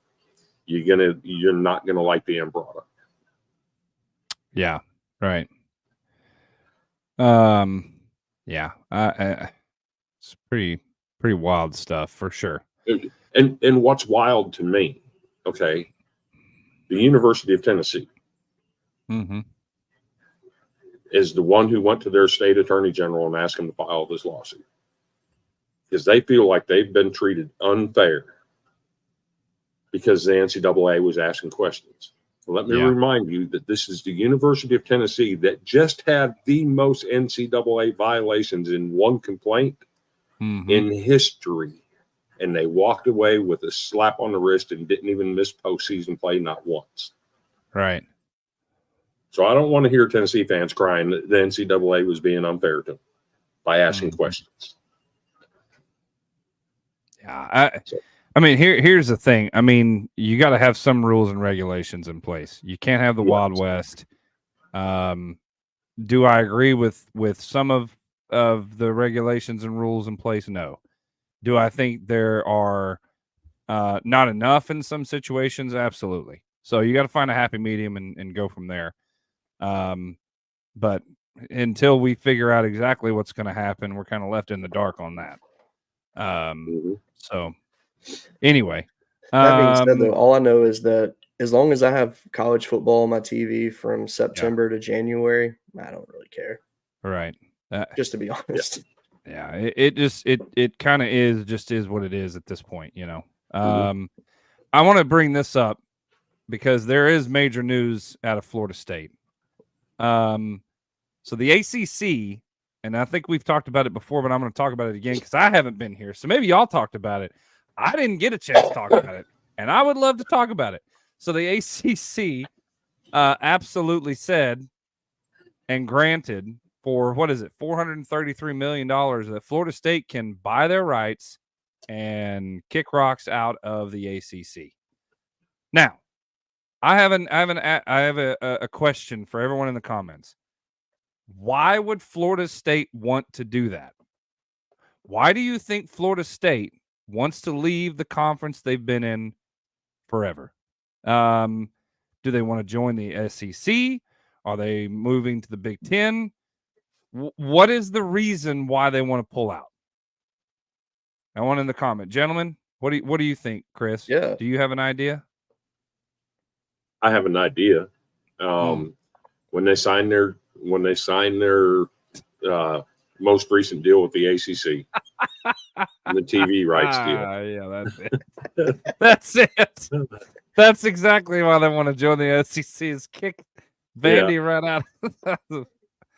you're not gonna like the end product. Yeah, right. Yeah, it's pretty wild stuff for sure. And what's wild to me, okay, the University of Tennessee is the one who went to their state attorney general and asked him to file this lawsuit because they feel like they've been treated unfair because the NCAA was asking questions. Let me remind you that this is the University of Tennessee that just had the most NCAA violations in one complaint in history. And they walked away with a slap on the wrist and didn't even miss postseason play, not once. Right. So I don't want to hear Tennessee fans crying that the NCAA was being unfair to them by asking questions. Yeah. I mean, here's the thing. I mean, you got to have some rules and regulations in place. You can't have the Wild West. Do I agree with some of the regulations and rules in place? No. Do I think there are not enough in some situations? Absolutely. So you got to find a happy medium and go from there. But until we figure out exactly what's going to happen, we're kind of left in the dark on that. So anyway, that being said, though, all I know is that as long as I have college football on my TV from September to January, I don't really care. Right. Just to be honest. Yeah. It kind of is what it is at this point, you know. I want to bring this up because there is major news out of Florida State. So the ACC, and I think we've talked about it before, but I'm going to talk about it again because I haven't been here. So maybe y'all talked about it. I didn't get a chance to talk about it, and I would love to talk about it. So the ACC absolutely said and granted for, what is it, $433 million that Florida State can buy their rights and kick rocks out of the ACC. Now, I have a question for everyone in the comments. Why would Florida State want to do that? Why do you think Florida State wants to leave the conference they've been in forever? Do they want to join the SEC? Are they moving to the Big Ten? What is the reason why they want to pull out? I want in the comment, gentlemen. What do you think, Chris? Yeah. Do you have an idea? I have an idea. When they signed their most recent deal with the ACC, the TV rights deal. Yeah, that's it. That's it. That's exactly why they want to join the SEC, is kick Vandy right out.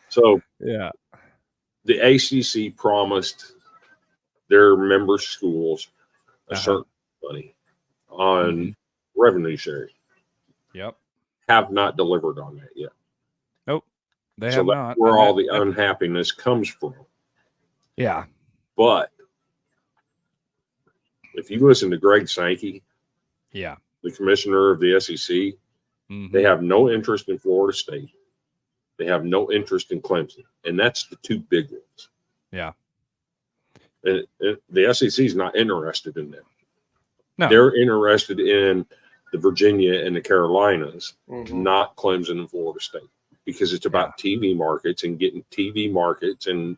So yeah, the ACC promised their member schools a certain money on revenue sharing. Yep. Have not delivered on that yet. Nope. They so have that's not. where all the unhappiness comes from. Yeah. But if you listen to Greg Sankey, the commissioner of the SEC, they have no interest in Florida State. They have no interest in Clemson. And that's the two big ones. Yeah. And the SEC is not interested in them. No. They're interested in the Virginia and the Carolinas, not Clemson and Florida State, because it's about TV markets and getting TV markets and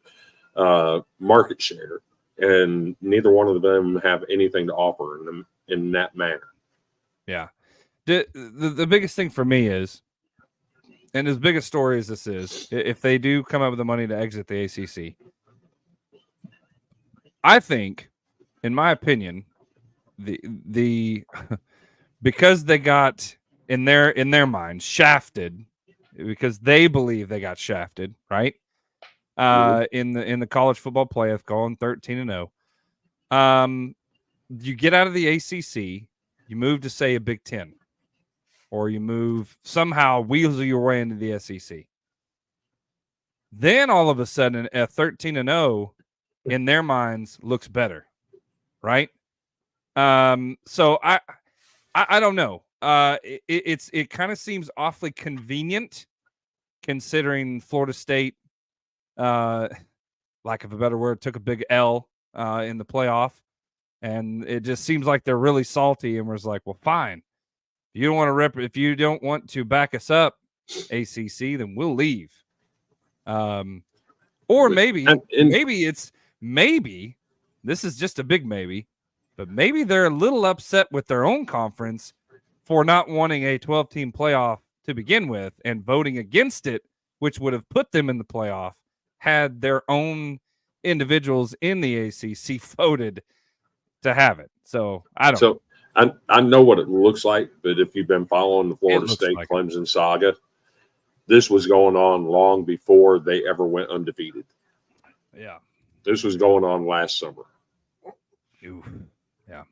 market share. And neither one of them have anything to offer in them in that manner. Yeah. The biggest thing for me is, and as big a story as this is, if they do come up with the money to exit the ACC, I think, in my opinion, the because they got in their mind shafted, because they believe they got shafted, right? In the college football playoff, going 13-0. You get out of the ACC, you move to, say, a Big Ten, or you move somehow weasel your way into the SEC. Then all of a sudden, a 13-0 in their minds looks better, right? So I don't know. It kind of seems awfully convenient, considering Florida State, lack of a better word, took a big L in the playoff, and it just seems like they're really salty and was like, well, fine. If you don't want to back us up, ACC, then we'll leave. Or maybe this is just a big maybe, but maybe they're a little upset with their own conference for not wanting a 12-team playoff to begin with and voting against it, which would have put them in the playoff had their own individuals in the ACC voted to have it. So I don't know. I know what it looks like, but if you've been following the Florida State Clemson saga, this was going on long before they ever went undefeated. Yeah. This was going on last summer. Yeah.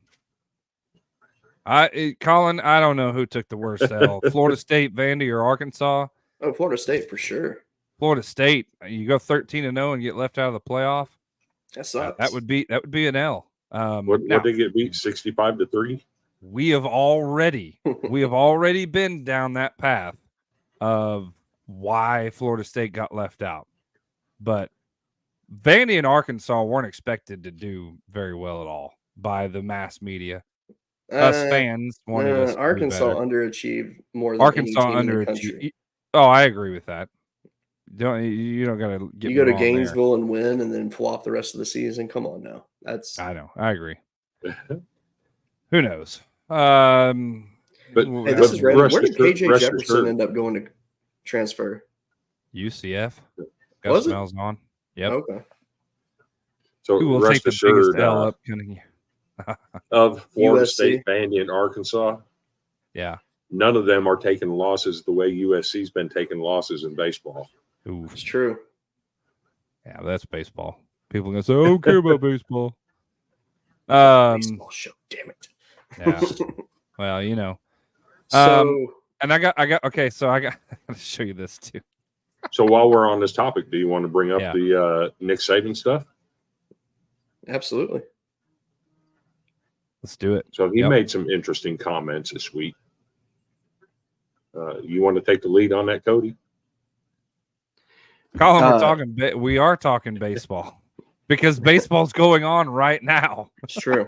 Colin, I don't know who took the worst L. Florida State, Vandy, or Arkansas? Oh, Florida State for sure. Florida State. You go 13-0 and get left out of the playoff. That sucks. That would be an L. What they get beat 65-3? We have already been down that path of why Florida State got left out. But Vandy and Arkansas weren't expected to do very well at all by the mass media. Us fans wanted us to Arkansas be better. underachieved more than Arkansas any team in the country. Oh, I agree with that. You don't gotta get you go to me wrong there. Gainesville and win, and then flop the rest of the season. Come on now, I know. I agree. Who knows? But hey, this is random. Where did KJ Jefferson assured. end up going to transfer? UCF. Was Gus Mal's on. Yep. Okay. So Who will rest take the assured, biggest L upcoming year? of Florida USC. State, Vandy, and Arkansas, Yeah. none of them are taking losses the way USC's been taking losses in baseball. Ooh. It's true. Yeah, that's baseball. People are gonna say, "I don't care about baseball." Baseball show, damn it. Yeah. Well, you know. So And I got okay, so I got to show you this too. So while we're on this topic, do you want to bring up Yeah. the Nick Saban stuff? absolutely. Let's do it. So he made some interesting comments this week. You want to take the lead on that, Cody? Colin, we are talking baseball because baseball's going on right now. It's true.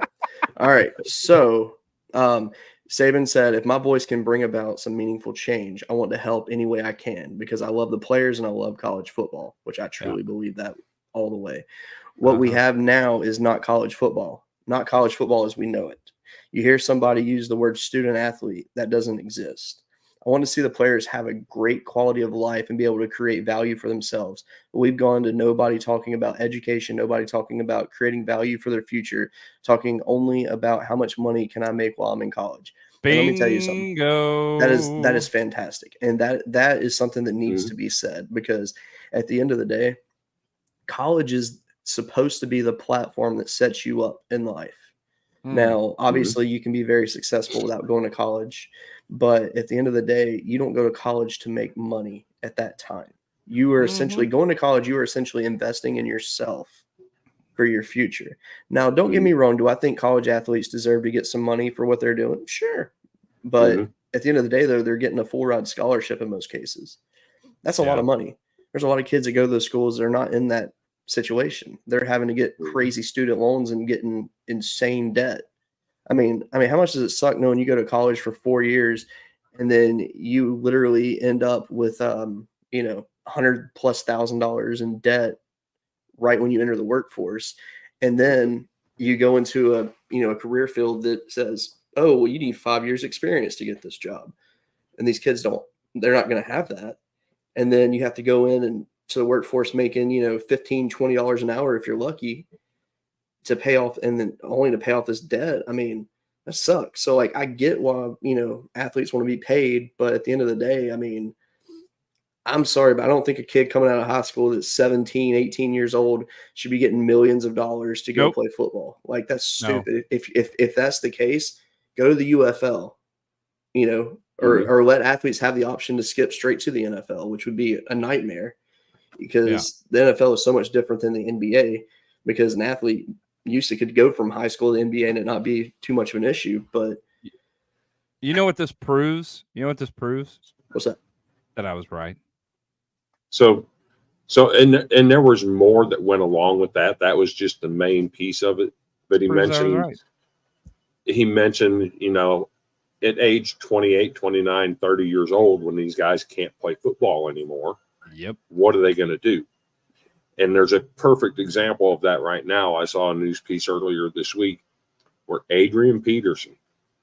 All right. So Saban said, if my voice can bring about some meaningful change, I want to help any way I can because I love the players and I love college football, which I truly believe that all the way. What we have now is not college football as we know it. You hear somebody use the word student athlete, that doesn't exist. I want to see the players have a great quality of life and be able to create value for themselves. We've gone to nobody talking about education, nobody talking about creating value for their future, talking only about how much money can I make while I'm in college. And let me tell you something. That is fantastic. And that is something that needs to be said because at the end of the day, college is supposed to be the platform that sets you up in life. Now, obviously, you can be very successful without going to college, but at the end of the day, you don't go to college to make money at that time. You are essentially going to college. You are essentially investing in yourself for your future. Now, don't get me wrong. Do I think college athletes deserve to get some money for what they're doing? Sure. But at the end of the day, though, they're getting a full ride scholarship in most cases. That's a lot of money. There's a lot of kids that go to those schools that are not in that situation. They're having to get crazy student loans and getting insane debt. I mean, how much does it suck knowing you go to college for 4 years and then you literally end up with $100,000+ in debt right when you enter the workforce, and then you go into a career field that says, oh, well, you need 5 years experience to get this job, and these kids they're not going to have that, and then you have to go in and to the workforce making $15-$20 an hour if you're lucky to pay off, and then only to pay off this debt. I mean, that sucks. So like, I get why athletes want to be paid, but at the end of the day, I mean, I'm sorry, but I don't think a kid coming out of high school that's 17, 18 years old should be getting millions of dollars to go play football. Like, that's stupid. No. If that's the case, go to the UFL, or let athletes have the option to skip straight to the NFL, which would be a nightmare because the NFL is so much different than the NBA, because an athlete could go from high school to the NBA and it not be too much of an issue. But you know what this proves? What's that? That I was right. So and there was more that went along with that. That was just the main piece of it. But he mentioned, at age 28, 29, 30 years old, when these guys can't play football anymore, what are they going to do? And there's a perfect example of that right now. I saw a news piece earlier this week where Adrian Peterson,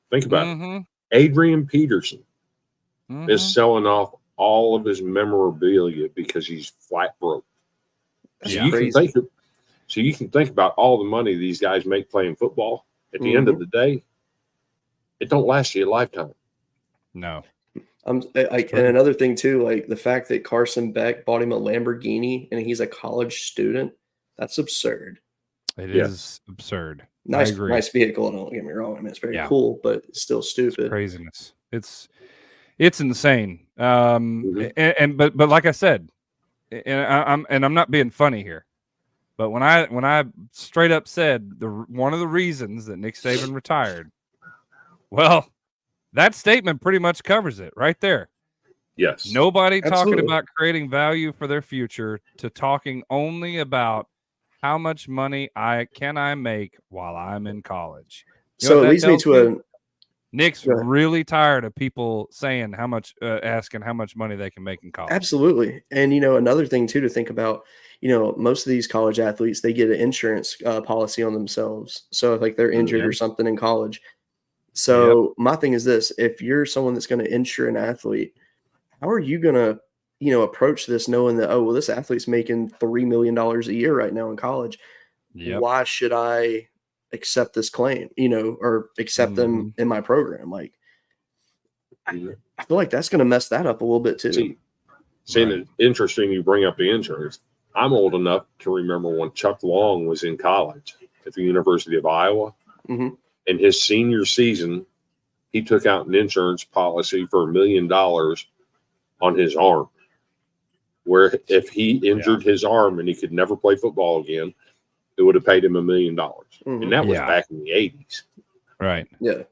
think about it, Adrian Peterson is selling off all of his memorabilia because he's flat broke. So you can think about all the money these guys make playing football. At the end of the day, it don't last you a lifetime. No. And another thing too, like the fact that Carson Beck bought him a Lamborghini and he's a college student, that's absurd. It is absurd. Nice vehicle. Don't get me wrong. I mean, it's very cool, but it's still stupid. It's craziness. It's insane. But like I said, and I'm not being funny here, but when I straight up said one of the reasons that Nick Saban retired, well, that statement pretty much covers it right there. Yes. Nobody talking about creating value for their future to talking only about how much money I make while I'm in college. So it leads me to Nick's really tired of people saying how much, asking how much money they can make in college. Absolutely. And, another thing too to think about, most of these college athletes, they get an insurance policy on themselves. So if like they're injured or something in college. So my thing is this, if you're someone that's going to insure an athlete, how are you going to, approach this knowing that, oh, well, this athlete's making $3 million a year right now in college. Why should I accept this claim, or accept them in my program? Like, I feel like that's going to mess that up a little bit too. It's interesting you bring up the insurance. I'm old enough to remember when Chuck Long was in college at the University of Iowa. Mm-hmm. In his senior season, he took out an insurance policy for $1 million on his arm, where if he injured his arm and he could never play football again, it would have paid him $1 million. Mm-hmm. And that was back in the 80s. Right. Yeah.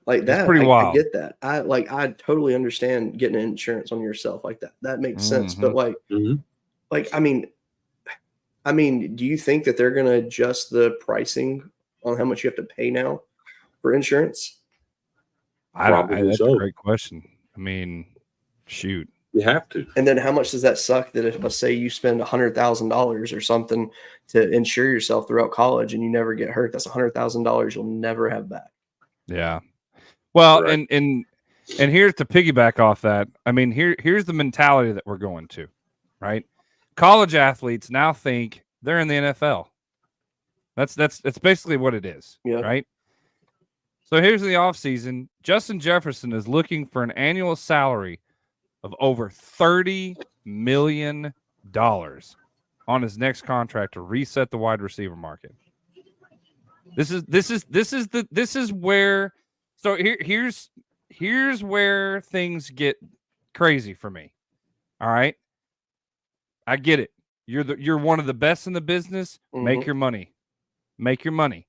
Like that, pretty wild. I get that. I totally understand getting insurance on yourself like that. That makes sense. But I mean, do you think that they're going to adjust the pricing on how much you have to pay now for insurance? That's a great question. I mean, shoot. You have to. And then how much does that suck that if, let's say you spend $100,000 or something to insure yourself throughout college and you never get hurt, that's $100,000 you'll never have back. Yeah. Well, and here's to piggyback off that. I mean, here's the mentality that we're going to, right? College athletes now think they're in the NFL. That's basically what it is, right? So here's the offseason. Justin Jefferson is looking for an annual salary of over $30 million on his next contract to reset the wide receiver market. This is where. So here's where things get crazy for me. All right, I get it. You're one of the best in the business. Mm-hmm. Make your money.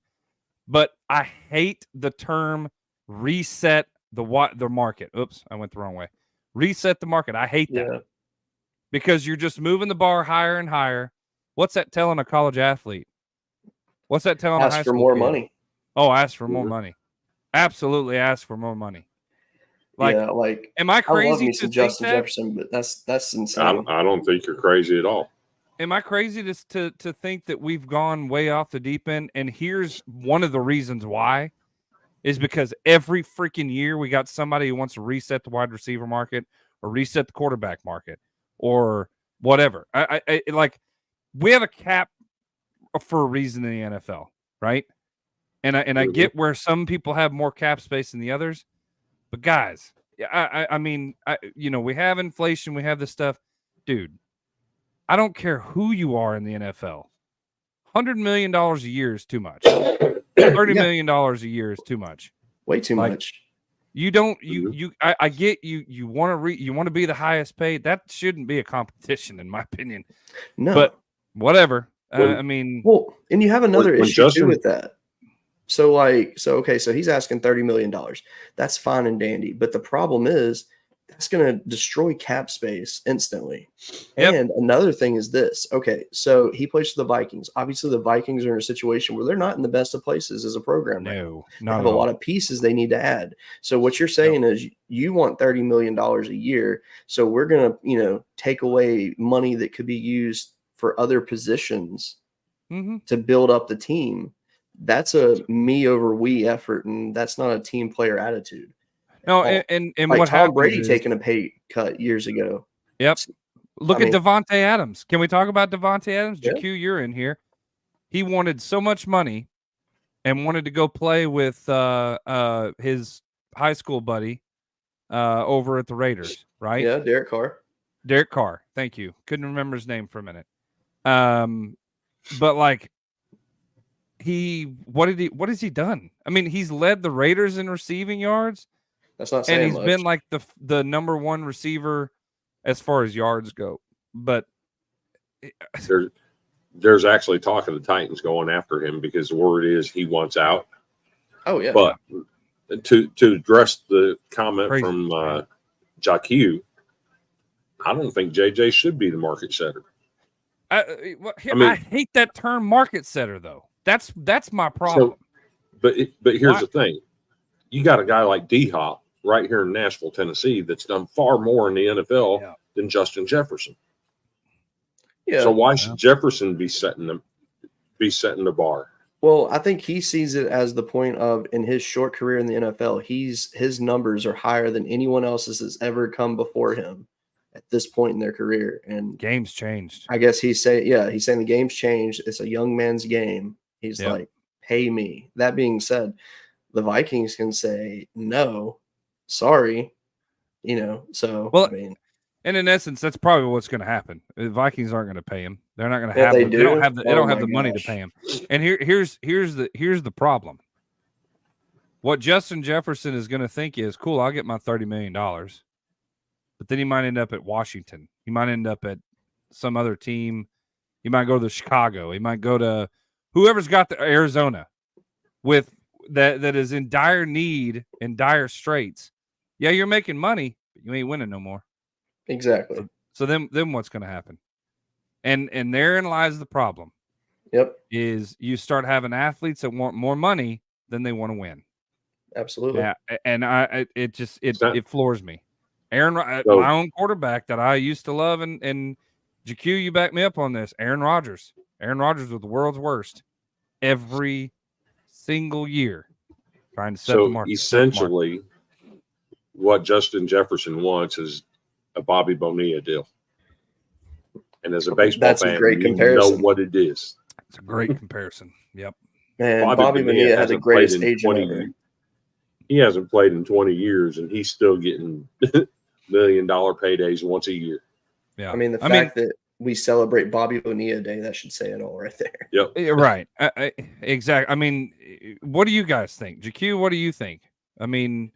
But I hate the term reset the market. Oops, I went the wrong way. Reset the market. I hate that because you're just moving the bar higher and higher. What's that telling a college athlete? What's that telling a high school for more kid? money? Oh, ask for more money. Absolutely, ask for more money. Am I crazy? I love me to some think Justin that? Jefferson, but that's insane. I don't think you're crazy at all. Am I crazy to think that we've gone way off the deep end? And here's one of the reasons why is because every freaking year we got somebody who wants to reset the wide receiver market or reset the quarterback market or whatever. I like we have a cap for a reason in the NFL, right? And I get where some people have more cap space than the others, but guys, I mean, we have inflation, we have this stuff, dude. I don't care who you are in the NFL. $100 million a year is too much. $30 million a year is too much. Way too much. You don't. I get you. You want to be the highest paid. That shouldn't be a competition, in my opinion. No, but whatever. I mean, and you have another issue too with that. So he's asking $30 million. That's fine and dandy. But the problem is that's going to destroy cap space instantly. Yep. And another thing is this. Okay, so he plays for the Vikings. Obviously, the Vikings are in a situation where they're not in the best of places as a program. No, they have a lot of pieces they need to add. So what you're saying is you want $30 million a year. So we're going to, take away money that could be used for other positions to build up the team. That's a me over we effort, and that's not a team player attitude. No, and like what Tom Brady taking a pay cut years ago. Yep. Look at Devontae Adams. Can we talk about Devontae Adams? Yeah. JQ, you're in here. He wanted so much money and wanted to go play with his high school buddy over at the Raiders, right? Yeah, Derek Carr. Derek Carr. Thank you. Couldn't remember his name for a minute. But like what has he done? I mean, he's led the Raiders in receiving yards. That's not saying and he's much. Been like the number one receiver as far as yards go. But there's actually talk of the Titans going after him because the word is he wants out. Oh yeah. But to address the comment from JQ, I don't think JJ should be the market setter. I hate that term market setter though. That's my problem. So, but here's the thing. you got a guy like D-Hop right here in Nashville, Tennessee, that's done far more in the NFL than Justin Jefferson. Yeah. So why should Jefferson be setting the bar? Well, I think he sees it as the point of, in his short career in the NFL, his numbers are higher than anyone else's that's ever come before him at this point in their career. And game's changed. I guess he's saying the game's changed. It's a young man's game. He's like, pay me. That being said, the Vikings can say no, sorry, so well, I mean, and in essence, that's probably what's going to happen. The Vikings aren't going to pay him. They're not going to have. They don't have the money to pay him. And here's the problem. What Justin Jefferson is going to think is, cool, I'll get my $30 million, but then he might end up at Washington. He might end up at some other team. He might go to Chicago. He might go to whoever's got the Arizona with that is in dire need and dire straits. Yeah, you're making money, but you ain't winning no more. Exactly. So then what's going to happen? And therein lies the problem. Yep. Is you start having athletes that want more money than they want to win. Absolutely. Yeah, and it floors me. My own quarterback that I used to love, and JQ, you back me up on this. Aaron Rodgers was the world's worst every single year, trying to set the market. Essentially, what Justin Jefferson wants is a Bobby Bonilla deal. And as a baseball fan, you know what it is. It's a great comparison. Yep. Man, Bobby Bonilla had the greatest agent ever. He hasn't played in 20 years, and he's still getting $1 million paydays once a year. Yeah. I mean, the fact that we celebrate Bobby Bonilla Day, that should say it all right there. Yep. Right. Exactly. I mean, what do you guys think? JQ, what do you think? I mean,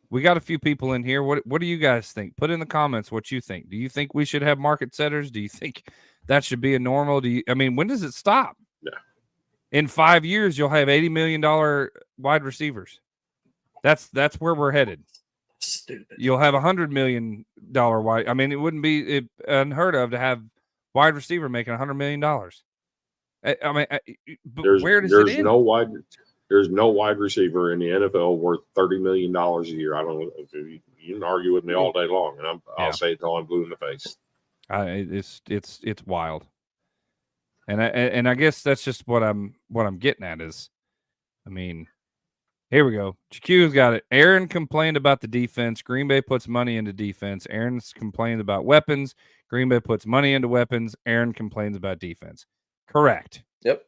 we got a few people in here. What do you guys think? Put in the comments what you think. Do you think we should have market setters? Do you think that should be a normal? When does it stop? Yeah. In 5 years, you'll have $80 million wide receivers. That's where we're headed. Stupid. You'll have $100 million wide. I mean, it wouldn't be unheard of to have wide receiver making $100 million. Where does it end? There's no wide receiver in the NFL worth $30 million a year. I don't know if you can argue with me all day long, and I'll say it till I'm blue in the face. It's wild, and I guess that's just what I'm getting at is, I mean, here we go. JQ's got it. Aaron complained about the defense. Green Bay puts money into defense. Aaron's complained about weapons. Green Bay puts money into weapons. Aaron complains about defense. Correct. Yep.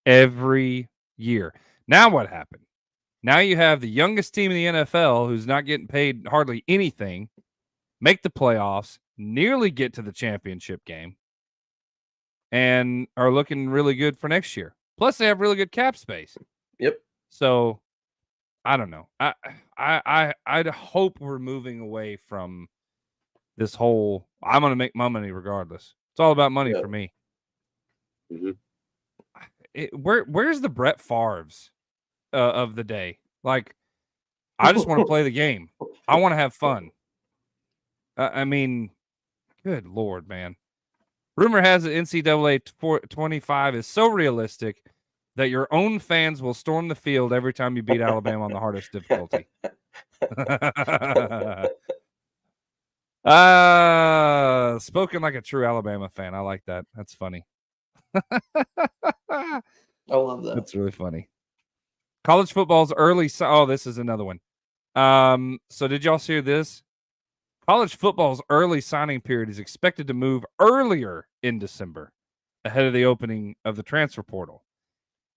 Every year. Now what happened? Now you have the youngest team in the NFL who's not getting paid hardly anything, make the playoffs, nearly get to the championship game, and are looking really good for next year. Plus, they have really good cap space. Yep. So, I don't know. I'd hope we're moving away from this whole, I'm going to make my money regardless. It's all about money for me. Mm-hmm. Where's the Brett Favre's of the day? Like, I just want to play the game. I want to have fun. I mean, good Lord, man. Rumor has it NCAA 25 is so realistic that your own fans will storm the field every time you beat Alabama on the hardest difficulty. Spoken like a true Alabama fan. I like that. That's funny. I love that. That's really funny. College football's early. Oh, this is another one. So did y'all hear this? College football's early signing period is expected to move earlier in December, ahead of the opening of the transfer portal.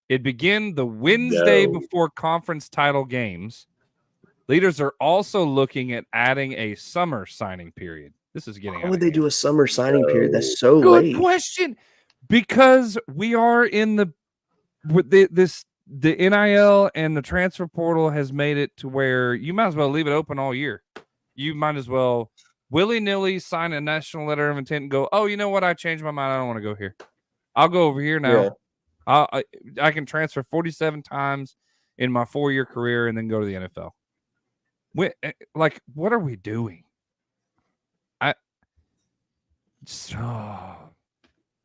It began the Wednesday before conference title games. Leaders are also looking at adding a summer signing period. This is getting. Why would they do a summer signing period? That's so late. Good question. Because we are in the NIL and the transfer portal has made it to where you might as well leave it open all year. You might as well willy-nilly sign a national letter of intent and go, oh, you know what? I changed my mind. I don't want to go here. I'll go over here now. Yeah. I can transfer 47 times in my 4-year career and then go to the NFL. What are we doing?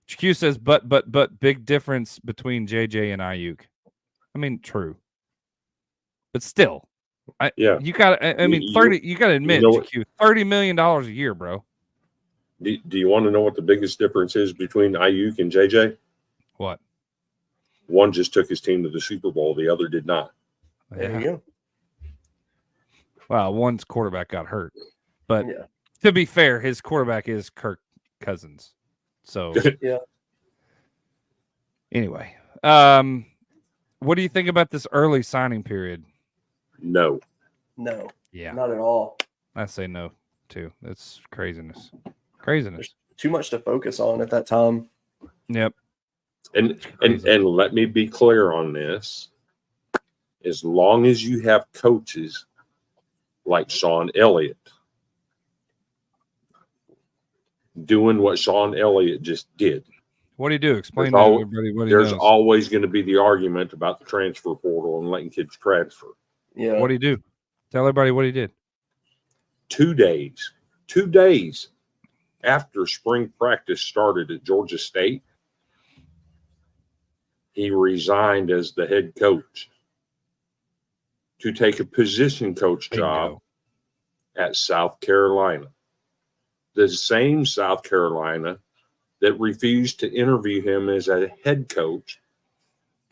Q says, but big difference between JJ and Ayuk. I mean, true. But still, You got. I mean, 30. You got to admit, GQ, $30 million a year, bro. Do you want to know what the biggest difference is between Ayuk and JJ? What? One just took his team to the Super Bowl. The other did not. There you go. Well, one's quarterback got hurt, but to be fair, his quarterback is Kirk Cousins. So yeah. Anyway, what do you think about this early signing period? No. Yeah. Not at all. I say no too. It's craziness. There's too much to focus on at that time. Yep. And let me be clear on this. As long as you have coaches like Sean Elliott doing what Sean Elliott just did. What do you do? Explain to everybody what he There's knows. always going to be the argument about the transfer portal and letting kids transfer. Yeah. What do you do? Tell everybody what he did. 2 days after spring practice started at Georgia State, he resigned as the head coach to take a position coach job at South Carolina. The same South Carolina that refused to interview him as a head coach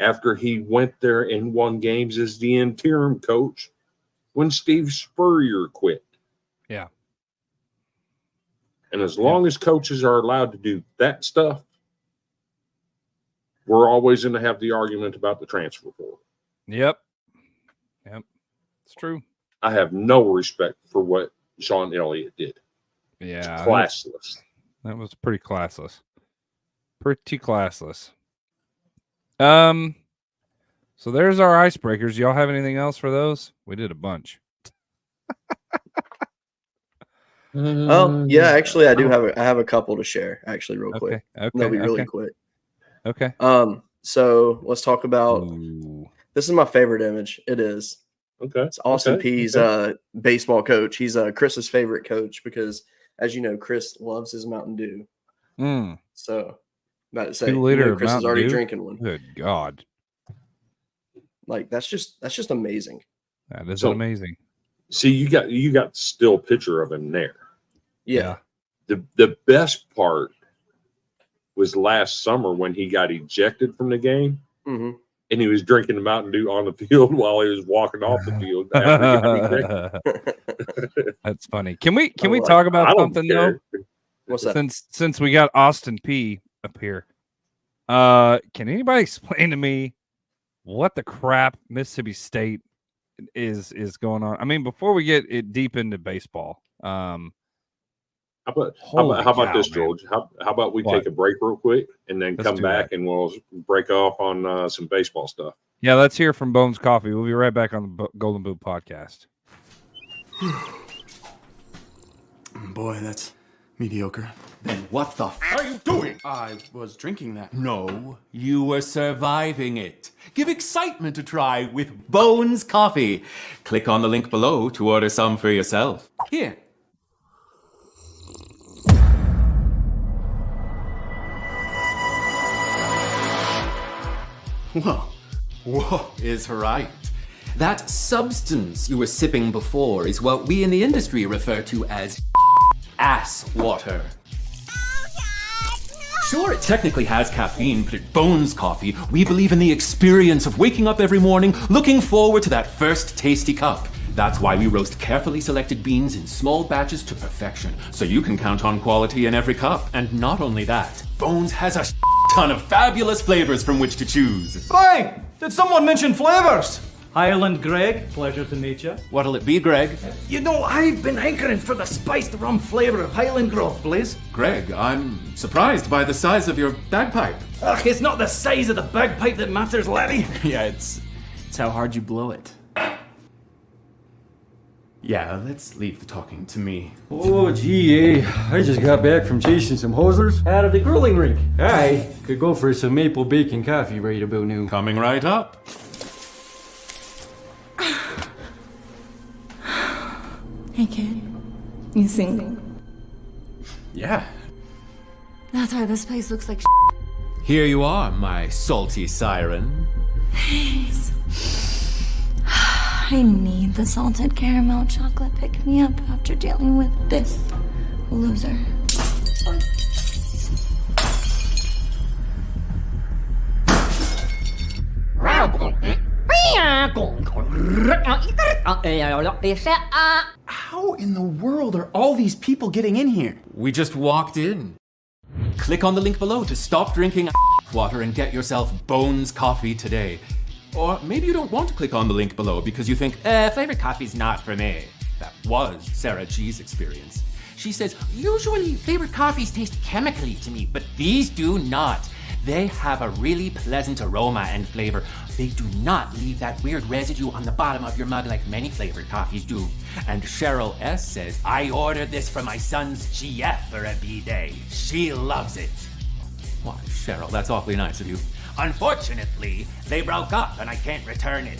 after he went there and won games as the interim coach when Steve Spurrier quit. Yeah. And as long as coaches are allowed to do that stuff, we're always going to have the argument about the transfer portal. Yep. It's true. I have no respect for what Sean Elliott did. Yeah. It's classless. That was pretty classless. So there's our icebreakers. Y'all have anything else for those? We did a bunch. Yeah, actually I do have a couple to share actually real quick. Okay. They'll be really quick. Okay. So let's talk about this is my favorite image. It is. Okay. It's Austin Peay's baseball coach. He's Chris's favorite coach because, as you know, Chris loves his Mountain Dew. So, about to say, Chris is already drinking one. Good God! Like that's just amazing. That is amazing. See, you got still picture of him there. Yeah. The best part was last summer when he got ejected from the game. Mm-hmm. And he was drinking the Mountain Dew on the field while he was walking off the field. That's funny. Can we talk about something though? What's that? Since we got Austin Peay up here, can anybody explain to me what the crap Mississippi State is going on? I mean, before we get it deep into baseball, how about this, George? How about we take a break real quick and then come back and we'll break off on some baseball stuff. Yeah, let's hear from Bones Coffee. We'll be right back on the Golden Boot podcast. Boy, that's mediocre. Then what the f are you doing? I was drinking that. No, you were surviving it. Give excitement a try with Bones Coffee. Click on the link below to order some for yourself. Here. Whoa is right. That substance you were sipping before is what we in the industry refer to as ass water. Sure, it technically has caffeine, but at Bones Coffee, we believe in the experience of waking up every morning looking forward to that first tasty cup. That's why we roast carefully selected beans in small batches to perfection, so you can count on quality in every cup. And not only that, Bones has a ton of fabulous flavors from which to choose. Hey, did someone mention flavors? Highland Greg, pleasure to meet you. What'll it be, Greg? You know, I've been hankering for the spiced rum flavor of Highland Grove, please. Greg, I'm surprised by the size of your bagpipe. Ugh, it's not the size of the bagpipe that matters, laddie. Yeah, it's how hard you blow it. Yeah, let's leave the talking to me. Oh, gee, I just got back from chasing some hosers out of the grilling rink. I could go for some maple bacon coffee right about noon. Coming right up. Hey, kid. You single? Yeah. That's why this place looks like Here you are, my salty siren. Thanks. I need the salted caramel chocolate pick-me-up after dealing with this loser. How in the world are all these people getting in here? We just walked in. Click on the link below to stop drinking water and get yourself Bones coffee today. Or maybe you don't want to click on the link below because you think, flavored coffee's not for me. That was Sarah G's experience. She says, usually flavored coffees taste chemically to me, but these do not. They have a really pleasant aroma and flavor. They do not leave that weird residue on the bottom of your mug like many flavored coffees do. And Cheryl S. says, I ordered this for my son's GF for a B-day. She loves it. Why, Cheryl, that's awfully nice of you. Unfortunately, they broke up and I can't return it.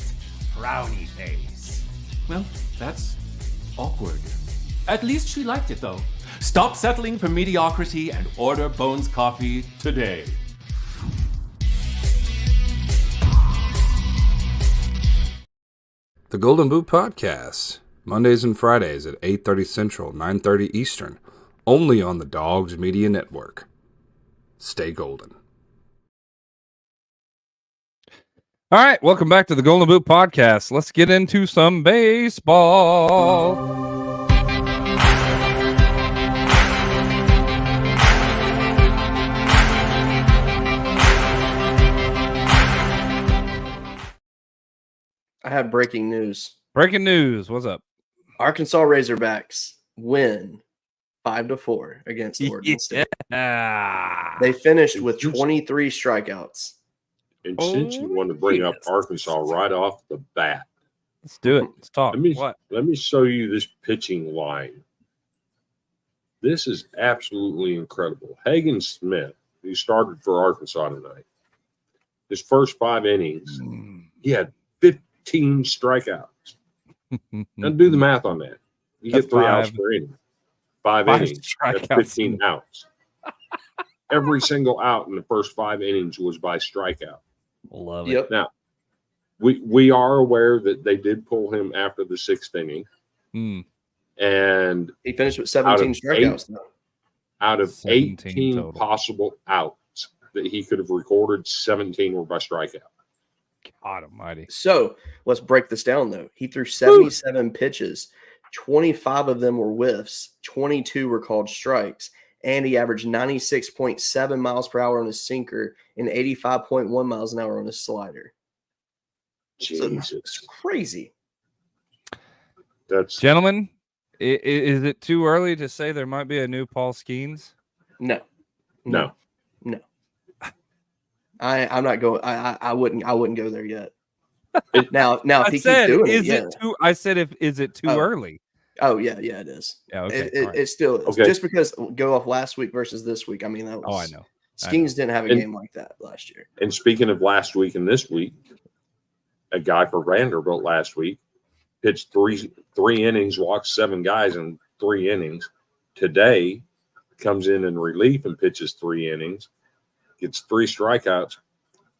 Frowny face. Well, that's awkward. At least she liked it, though. Stop settling for mediocrity and order Bones coffee today. The Golden Boot Podcast, Mondays and Fridays at 8:30 Central, 9:30 Eastern, only on the Dogs Media Network. Stay golden. All right, welcome back to the Golden Boot Podcast. Let's get into some baseball. I have breaking news. Breaking news. What's up? Arkansas Razorbacks win 5-4 against Oregon State. They finished with 23 strikeouts. And since you want to bring up Arkansas right off the bat, let's do it. Let's talk. Let me show you this pitching line. This is absolutely incredible. Hagen Smith, who started for Arkansas tonight, his first 5 innings, he had 15 strikeouts. Now do the math on that. You get 3 outs per inning. 5 innings. That's 15 outs. Every single out in the first 5 innings was by strikeout. Love it. Now, we are aware that they did pull him after the 6th inning. And he finished with 17 strikeouts. Out of 18 total possible outs that he could have recorded, 17 were by strikeout. God almighty. So let's break this down, though. He threw 77 pitches. 25 of them were whiffs. 22 were called strikes. And he averaged 96.7 miles per hour on his sinker and 85.1 miles an hour on his slider. Jesus. So it's crazy. Gentlemen, is it too early to say there might be a new Paul Skeens? No. I'm not going. I wouldn't go there yet. Now, if he keeps doing it, I said, is it too early? Oh yeah, it is. Yeah, okay. It still is. Okay. Just because go off last week versus this week. I mean, that was. I know. Skeens didn't have a game like that last year. And speaking of last week and this week, a guy for Vanderbilt last week pitched three innings, walked 7 guys in 3 innings. Today, comes in relief and pitches 3 innings, gets 3 strikeouts.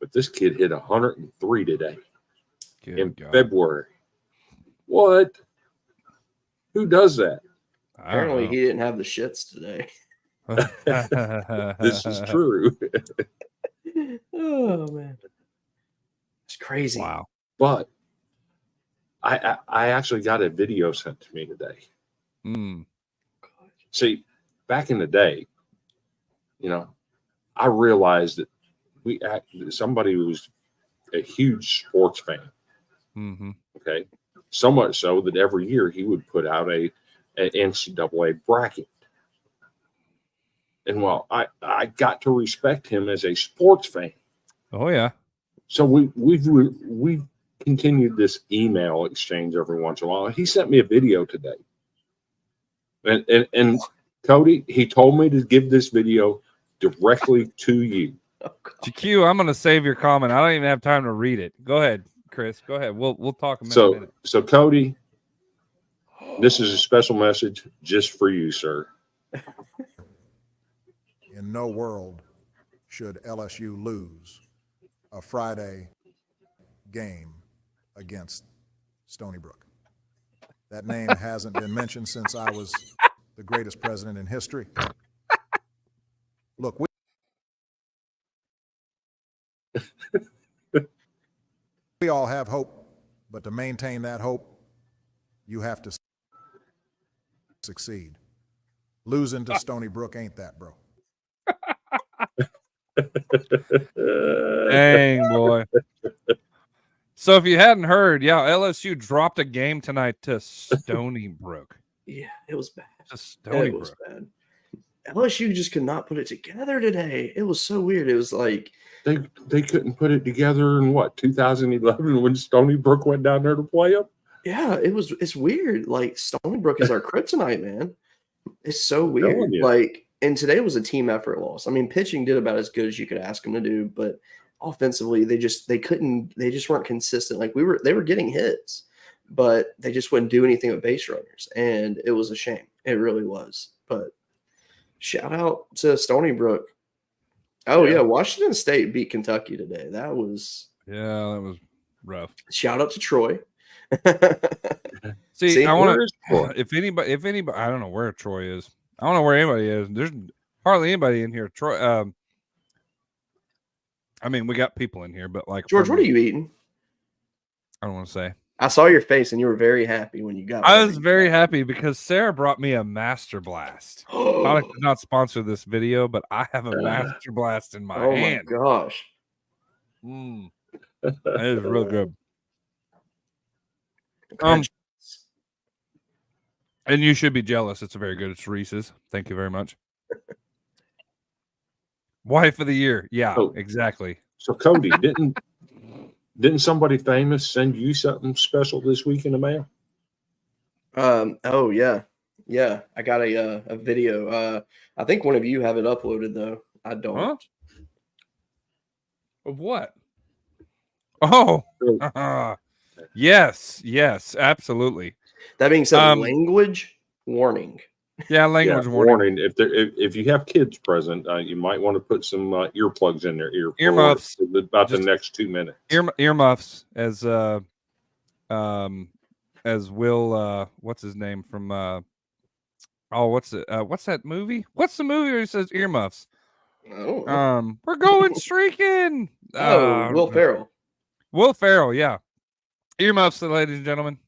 But this kid hit 103 today in February. What? Who does that? Apparently, he didn't have the shits today. This is true. Oh man, it's crazy. Wow. But I actually got a video sent to me today. See, back in the day, I realized that somebody who was a huge sports fan. Okay, so much so that every year he would put out an NCAA bracket. And I got to respect him as a sports fan. Oh yeah. So we've continued this email exchange every once in a while. He sent me a video today. And Cody, he told me to give this video directly to you. GQ, I'm going to save your comment. I don't even have time to read it. Go ahead, Chris. Go ahead. We'll talk a minute. So Cody, this is a special message just for you, sir. In no world should LSU lose a Friday game against Stony Brook. That name hasn't been mentioned since I was the greatest president in history. Look, we all have hope, but to maintain that hope, you have to succeed. Losing to Stony Brook ain't that, bro. Dang, boy. So if you hadn't heard, LSU dropped a game tonight to Stony Brook. Yeah, it was bad. Stony It was Brook. bad. LSU just could not put it together today. It was so weird. It was like they couldn't put it together in 2011 when Stony Brook went down there to play them. Yeah, it's weird. Like Stony Brook is our kryptonite, man. It's so weird. You. Like, and today was a team effort loss. I mean, pitching did about as good as you could ask them to do, but offensively, they just weren't consistent. Like they were getting hits, but they just wouldn't do anything with base runners, and it was a shame. It really was. But shout out to Stony Brook. Oh yeah, Washington State beat Kentucky today. That was rough. Shout out to Troy. See, I want to. If anybody, I don't know where Troy is. I don't know where anybody is. There's hardly anybody in here. Troy. I mean, we got people in here, but like George, what are you eating? I don't want to say. I saw your face, and you were very happy when you got. I was very happy because Sarah brought me a Master Blast. Product did not sponsor this video, but I have a Master Blast in my hand. Oh my gosh! That is real good. And you should be jealous. It's very good. It's Reese's. Thank you very much. Wife of the year. Yeah, exactly. So Cody, didn't somebody famous send you something special this week in the mail? Oh yeah. I got a video. I think one of you have it uploaded though. I don't. Huh? Of what? Oh. Yes, absolutely. That being said, language warning. Yeah, language warning. If you have kids present, you might want to put some earplugs in their ear. Earmuffs about the next 2 minutes. Earmuffs, as Will. What's his name from? What's that movie? What's the movie where he says earmuffs? Oh. We're going streaking. Will Ferrell. Will Ferrell, yeah. Earmuffs, ladies and gentlemen.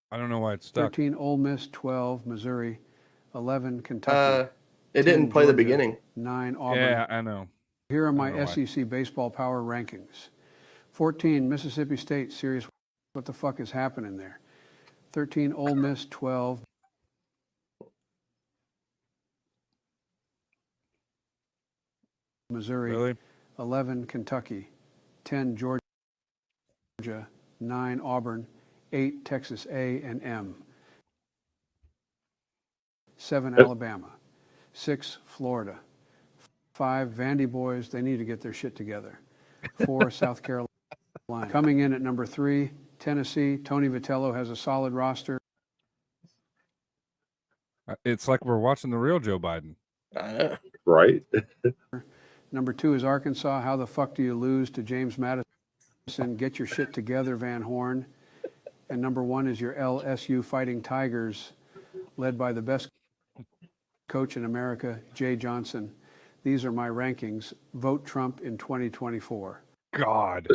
I don't know why it's stuck. 13 Ole Miss, 12 Missouri, 11 Kentucky. It didn't play Georgia, the beginning. 9 Auburn. Yeah, I know. Here are my SEC baseball power rankings. 14 Mississippi State. Serious, what the fuck is happening there? 13 Ole Miss, 12 Missouri, Really? 11 Kentucky, 10 Georgia, 9 Auburn, 8 Texas A&M, 7 Alabama, 6 Florida, 5 Vandy boys, they need to get their shit together, 4 South Carolina. Coming in at number 3, Tennessee. Tony Vitello has a solid roster. It's like we're watching the real Joe Biden. Right. Number 2 is Arkansas. How the fuck do you lose to James Madison? Get your shit together, Van Horn. And number 1 is your LSU Fighting Tigers, led by the best coach in America, Jay Johnson. These are my rankings. Vote Trump in 2024. God.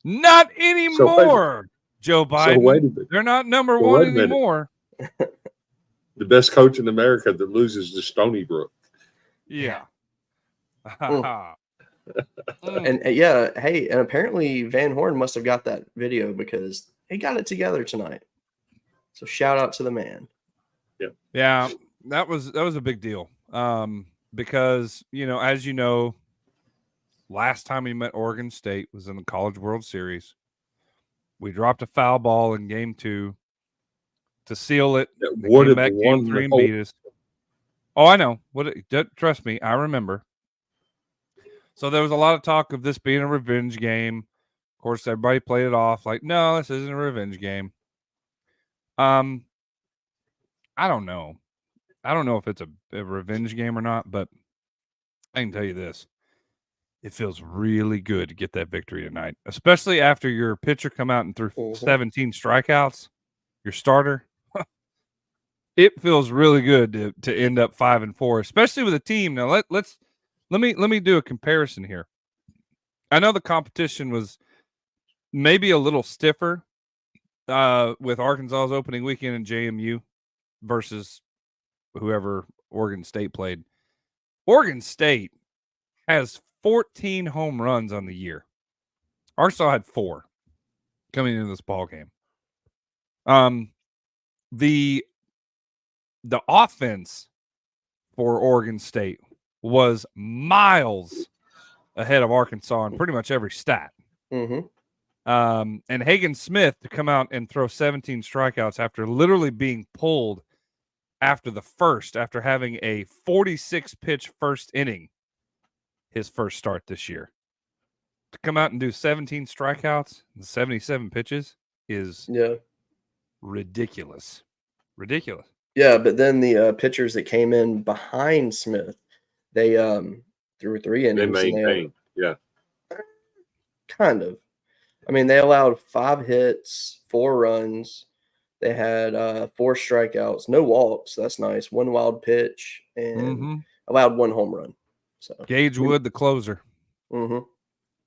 Not anymore, Joe Biden. They're not number 1 anymore. The best coach in America that loses to Stony Brook. Yeah. And hey, and apparently Van Horn must have got that video because he got it together tonight. So shout out to the man. Yeah, that was a big deal. Because, as you know, last time we met Oregon State was in the College World Series. We dropped a foul ball in game 2 to seal it. Would have game 3 and beat us. Oh, I know. Trust me, I remember. So there was a lot of talk of this being a revenge game. Of course, everybody played it off like, no, this isn't a revenge game. I don't know. I don't know if it's a revenge game or not, but I can tell you this. It feels really good to get that victory tonight, especially after your pitcher come out and threw 17 strikeouts, your starter. It feels really good to end up 5-4, especially with a team. Now let me do a comparison here. I know the competition was maybe a little stiffer with Arkansas's opening weekend in JMU versus whoever Oregon State played. Oregon State has 14 home runs on the year. Arkansas had 4 coming into this ball game. The offense for Oregon State was miles ahead of Arkansas in pretty much every stat. Mm-hmm. And Hagen Smith to come out and throw 17 strikeouts after literally being pulled after having a 46-pitch first inning, his first start this year. To come out and do 17 strikeouts and 77 pitches is ridiculous. Ridiculous. Yeah, but then the pitchers that came in behind Smith, they threw 3 innings. They maintained, kind of. I mean, they allowed 5 hits, 4 runs. They had 4 strikeouts, no walks. That's nice. 1 wild pitch and allowed 1 home run. So Gage Wood, the closer. Mm-hmm.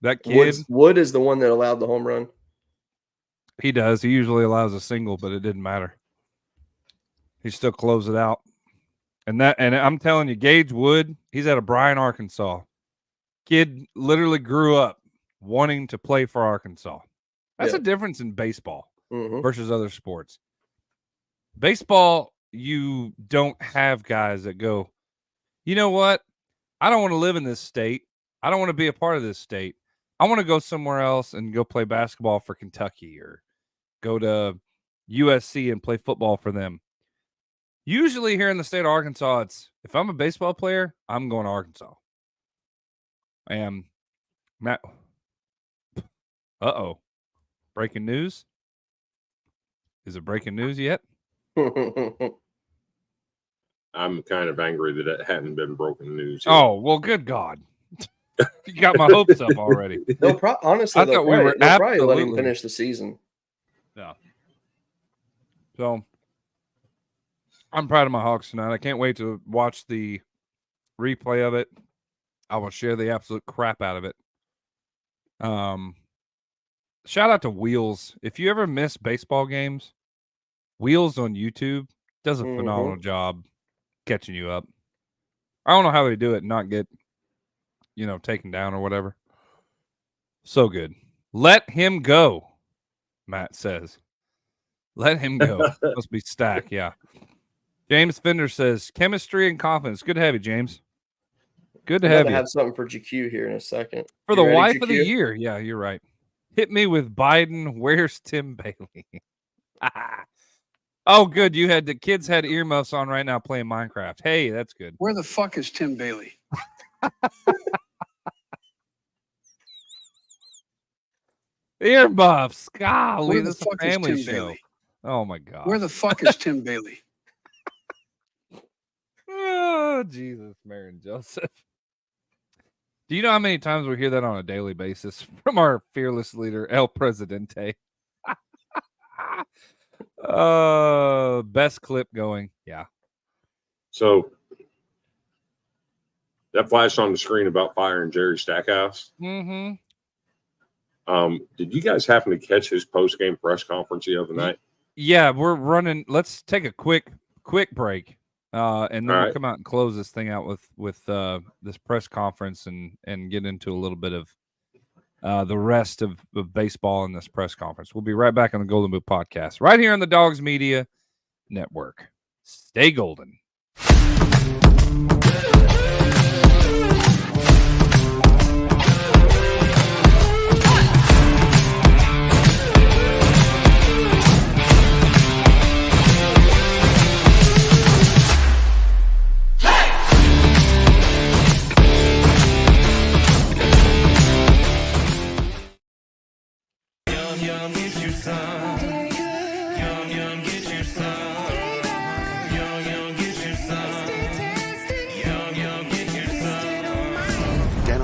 That kid. Wood is the one that allowed the home run. He does. He usually allows a single, but it didn't matter. He still closed it out. And I'm telling you, Gage Wood, he's out of Bryan, Arkansas. Kid literally grew up wanting to play for Arkansas. That's a difference in baseball versus other sports. Baseball, you don't have guys that go, you know what? I don't want to live in this state. I don't want to be a part of this state. I want to go somewhere else and go play basketball for Kentucky or go to USC and play football for them. Usually here in the state of Arkansas, it's if I'm a baseball player, I'm going to Arkansas. And Matt, breaking news. Is it breaking news yet? I'm kind of angry that it hadn't been broken news yet. Oh, well, good God. You got my hopes up already. Honestly, they'll probably let him finish the season. Yeah. So I'm proud of my Hawks tonight. I can't wait to watch the replay of it. I will share the absolute crap out of it. Shout out to Wheels. If you ever miss baseball games, Wheels on YouTube does a phenomenal job catching you up. I don't know how they do it and not get, taken down or whatever. So good. Let him go, Matt says. Let him go. Must be Stack, yeah. James Fender says, chemistry and confidence. Good to have you, James. Good to have you. I have something for GQ here in a second. For the wife of the year. Yeah, you're right. Hit me with Biden. Where's Tim Bailey? Oh, good. The kids had earmuffs on right now playing Minecraft. Hey, that's good. Where the fuck is Tim Bailey? Earmuffs. Golly, this is a family show. Bailey? Oh, my God. Where the fuck is Tim Bailey? Oh, Jesus, Mary and Joseph. Do you know how many times we hear that on a daily basis from our fearless leader, El Presidente? Best clip going. Yeah. So that flashed on the screen about firing Jerry Stackhouse. Mm-hmm. Did you guys happen to catch his post-game press conference the other night? Yeah, we're running. Let's take a quick break. And then we'll come out and close this thing out with this press conference and get into a little bit of the rest of baseball in this press conference. We'll be right back on the Golden Boot Podcast, right here on the Dogs Media Network. Stay golden.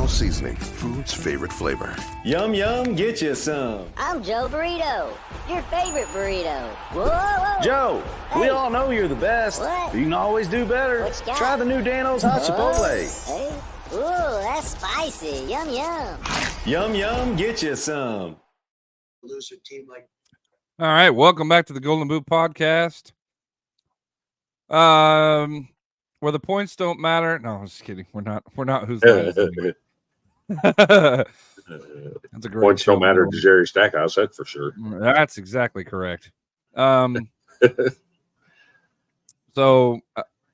original seasoning, food's favorite flavor. Yum, yum, get you some. I'm Joe Burrito, your favorite burrito. Whoa, whoa. Joe, Hey. we all know you're the best. What? You can always do better. What you got? Try the new Dano's Hot Chipotle. Hey. Ooh, that's spicy. Yum, yum. Yum, yum, get you some. Loser team like. All right, welcome back to the Golden Boot Podcast. Where the points don't matter. No, I'm just kidding. We're not who's last. That's a great Points don't matter to Jerry Stackhouse, that's for sure. That's exactly correct. So,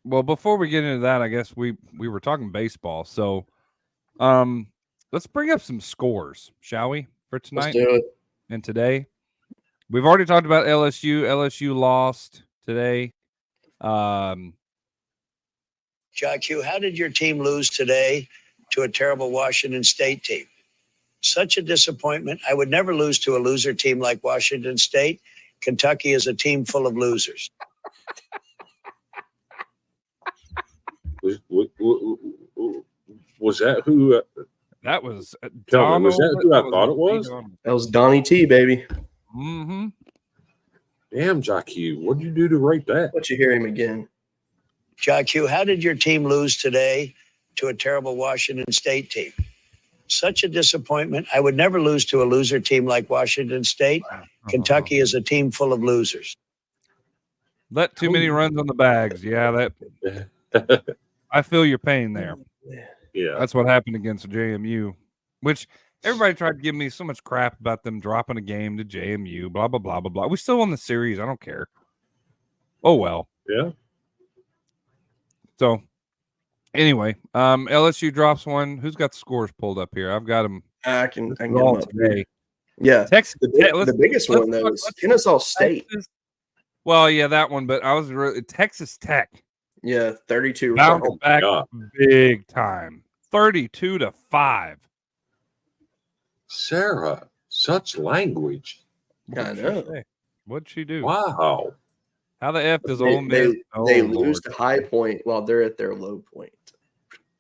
well, before we get into that, I guess we were talking baseball. So, let's bring up some scores, shall we, for tonight? Let's do it. And today, we've already talked about LSU. LSU lost today. Jock Hugh, how did your team lose today to a terrible Washington State team? Such a disappointment. I would never lose to a loser team like Washington State. Kentucky is a team full of losers. Was that who? That was was that who I thought it was? That was Donnie T, baby. Mm-hmm. Damn, Jock Hugh, what did you do to write that? Let you hear him again. Jock Hugh, how did your team lose today to a terrible Washington State team? Such a disappointment. I would never lose to a loser team like Washington State. Kentucky is a team full of losers. Let too many runs on the bags. Yeah, that I feel your pain there. Yeah, that's what happened against JMU, which everybody tried to give me so much crap about them dropping a game to JMU. Blah blah blah blah blah. We still won the series. I don't care. Oh well. Yeah. So, anyway, LSU drops one. Who's got the scores pulled up here? I've got them. I can get them all up today. Yeah, Texas. the biggest one though is Kennesaw State. Texas. Well, yeah, that one. But I was really Texas Tech. Yeah, 32. Bounced back big time. 32-5. Sarah, such language. I know. What'd she do? Wow. How the F does Ole Miss? They lose to High Point while they're at their low point.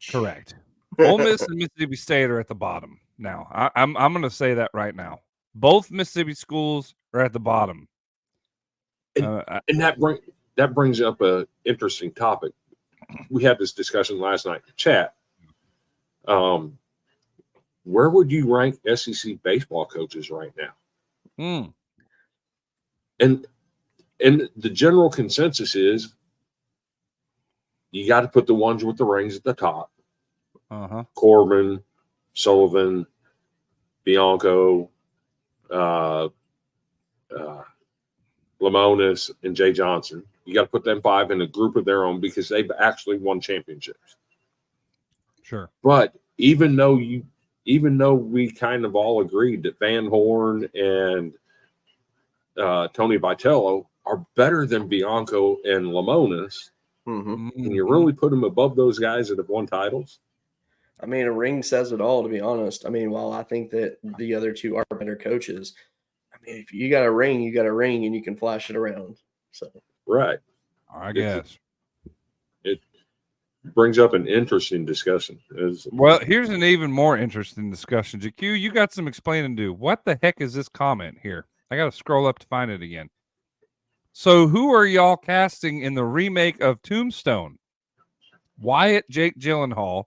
Correct. Ole Miss and Mississippi State are at the bottom now. I'm going to say that right now. Both Mississippi schools are at the bottom. And that brings up an interesting topic. We had this discussion last night in chat. Where would you rank SEC baseball coaches right now? And the general consensus is you got to put the ones with the rings at the top. Corbin, Sullivan, Bianco, Lamonis, and Jay Johnson. You got to put them five in a group of their own because they've actually won championships. Sure. But even though we kind of all agreed that Van Horn and Tony Vitello are better than Bianco and Lamonis, can you really put them above those guys that have won titles? I mean, a ring says it all, to be honest. I mean, while I think that the other two are better coaches, I mean, if you got a ring, you got a ring, and you can flash it around. So right, I guess it brings up an interesting discussion. Well, here's an even more interesting discussion. JQ, you got some explaining to do. What the heck is this comment here? I got to scroll up to find it again. So, who are y'all casting in the remake of Tombstone? Wyatt, Jake Gyllenhaal,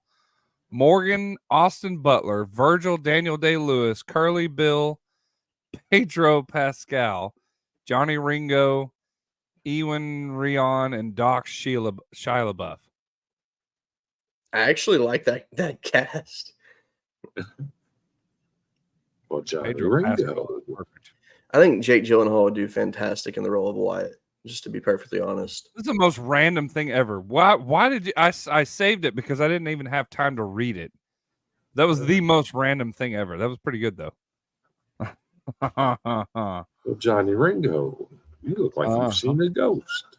Morgan, Austin Butler, Virgil, Daniel Day-Lewis, Curly Bill, Pedro Pascal, Johnny Ringo, Ewan Rion, and Doc Shia LaBeouf. I actually like that cast. Well, Johnny Pedro Ringo. Pascal, perfect. I think Jake Gyllenhaal would do fantastic in the role of Wyatt, just to be perfectly honest. This is the most random thing ever. Why did you? I saved it because I didn't even have time to read it. That was the most random thing ever. That was pretty good though. Well, Johnny Ringo, you look like you've seen a ghost.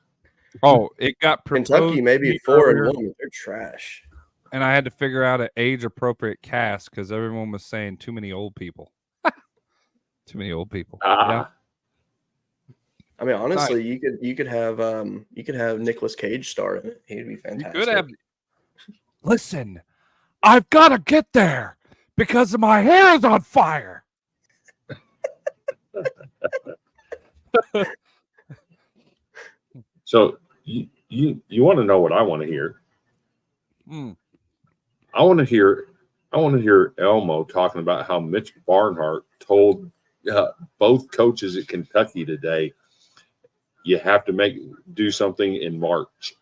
Oh, it got proposed Kentucky maybe 4-1, but they're trash. And I had to figure out an age-appropriate cast because everyone was saying too many old people. Too many old people. Yeah. I mean, honestly, you could have Nicolas Cage star in it. He'd be fantastic. You could have. Listen, I've got to get there. Because my hair is on fire. So you want to know what I want to hear? I want to hear Elmo talking about how Mitch Barnhart told both coaches at Kentucky today, you have to do something in March.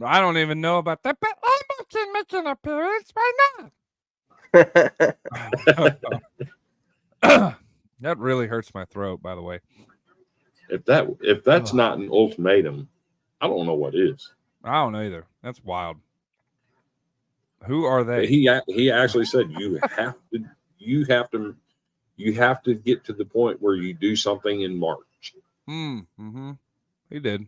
I don't even know about that, but Elmo can make an appearance. Why not? That really hurts my throat, by the way. If that's not an ultimatum, I don't know what is. I don't know either. That's wild. Who are they? But he actually said you have to get to the point where you do something in March. He did.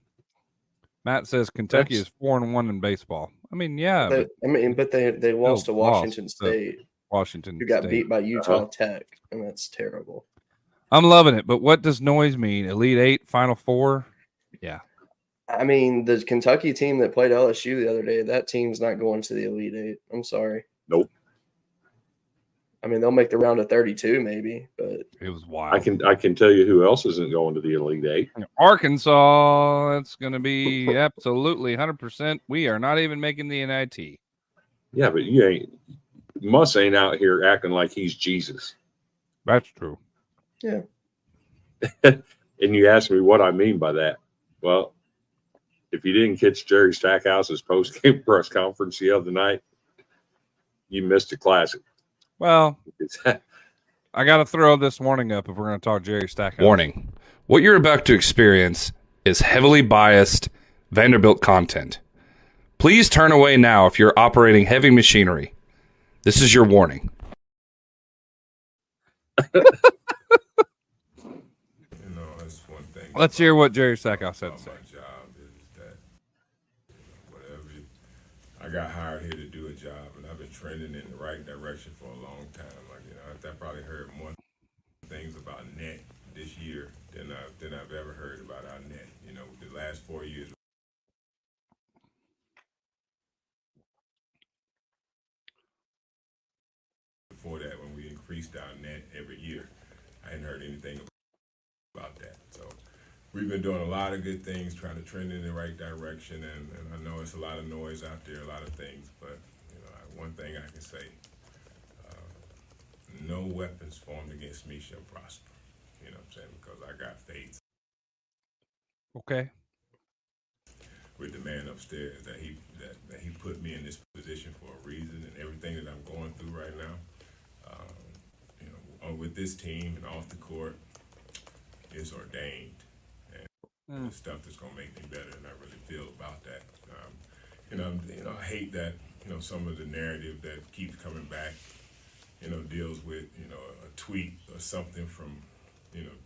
Matt says Kentucky is 4-1 in baseball. I mean, yeah. But they lost to Washington State. Who got beat by Utah Tech, and that's terrible. I'm loving it, but what does noise mean? Elite Eight, Final Four? Yeah. I mean, the Kentucky team that played LSU the other day, that team's not going to the Elite Eight. I'm sorry. Nope. I mean, they'll make the round of 32 maybe, but it was wild. I can tell you who else isn't going to the Elite Eight. Arkansas, that's going to be absolutely 100%. We are not even making the NIT. Yeah, but Muss ain't out here acting like he's Jesus. That's true. Yeah. And you ask me what I mean by that. Well, if you didn't catch Jerry Stackhouse's post-game press conference the other night, you missed a classic. Well, I got to throw this warning up if we're going to talk Jerry Stackhouse. Warning. What you're about to experience is heavily biased Vanderbilt content. Please turn away now if you're operating heavy machinery. This is your warning. Let's hear what Jerry Stackhouse had to say. I got hired here to do a job, and I've been trending in the right direction for a long time. I probably heard more things about net this year than I've ever heard about our net. The last 4 years. Before that, when we increased our net every year, I hadn't heard anything about that. So we've been doing a lot of good things, trying to trend in the right direction, and I know it's a lot of noise out there, a lot of things, but one thing I can say, no weapons formed against me shall prosper. You know what I'm saying? Because I got faith. Okay. With the man upstairs that he put me in this position for a reason, and everything that I'm going through right now, with this team and off the court, is ordained. The stuff that's gonna make me better, and I really feel about that. I hate that some of the narrative that keeps coming back, deals with a tweet or something from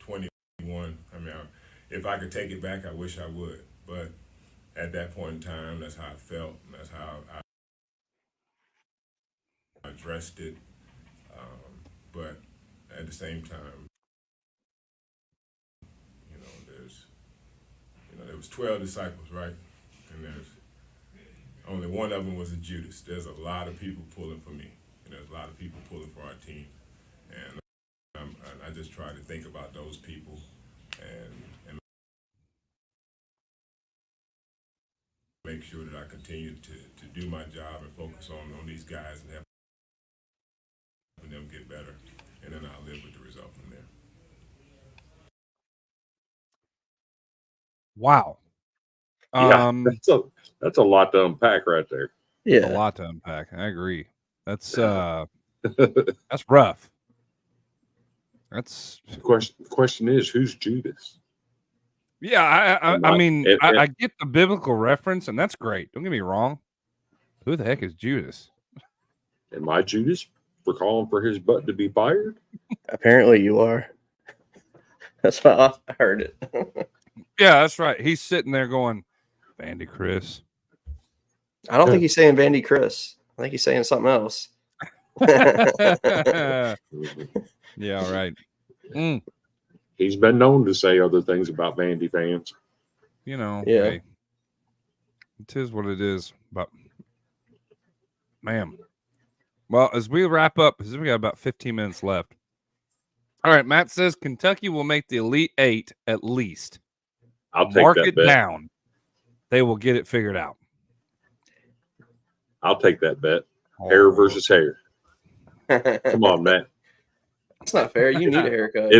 21. I mean, if I could take it back, I wish I would. But at that point in time, that's how I felt, and that's how I addressed it. But at the same time, there was 12 disciples, right? And there's only one of them was a Judas. There's a lot of people pulling for me. There's a lot of people pulling for our team. And I just try to think about those people and make sure that I continue to do my job and focus on these guys and helping them get better. And then I'll live with the result from there. Wow. That's a lot to unpack right there. Yeah, a lot to unpack. I agree. That's that's rough. That's the question is, who's Judas? Yeah, I mean, I get the biblical reference, and that's great. Don't get me wrong. Who the heck is Judas? Am I Judas for calling for his butt to be fired? Apparently you are. That's how I heard it. Yeah, that's right. He's sitting there going, Vandy Chris. I don't think he's saying Vandy Chris. I think he's saying something else. Yeah, right. He's been known to say other things about Vandy fans. Yeah. Hey, it is what it is. But, man, Well, as we wrap up, because we got about 15 minutes left. All right, Matt says Kentucky will make the Elite Eight at least. I'll take Mark that it bet. down. They will get it figured out. I'll take that bet. Hair versus hair. Come on, Matt. That's not fair. You need a haircut.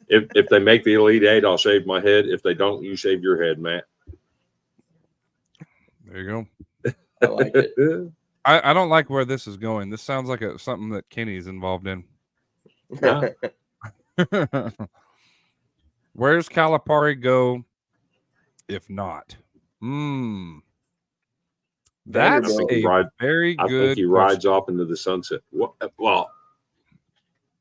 If they make the Elite Eight, I'll shave my head. If they don't, you shave your head, Matt. There you go. I like it. I don't like where this is going. This sounds like something that Kenny's involved in. Nah. Where's Calipari go if not? That's a very good I think he question. rides off into the sunset. Well,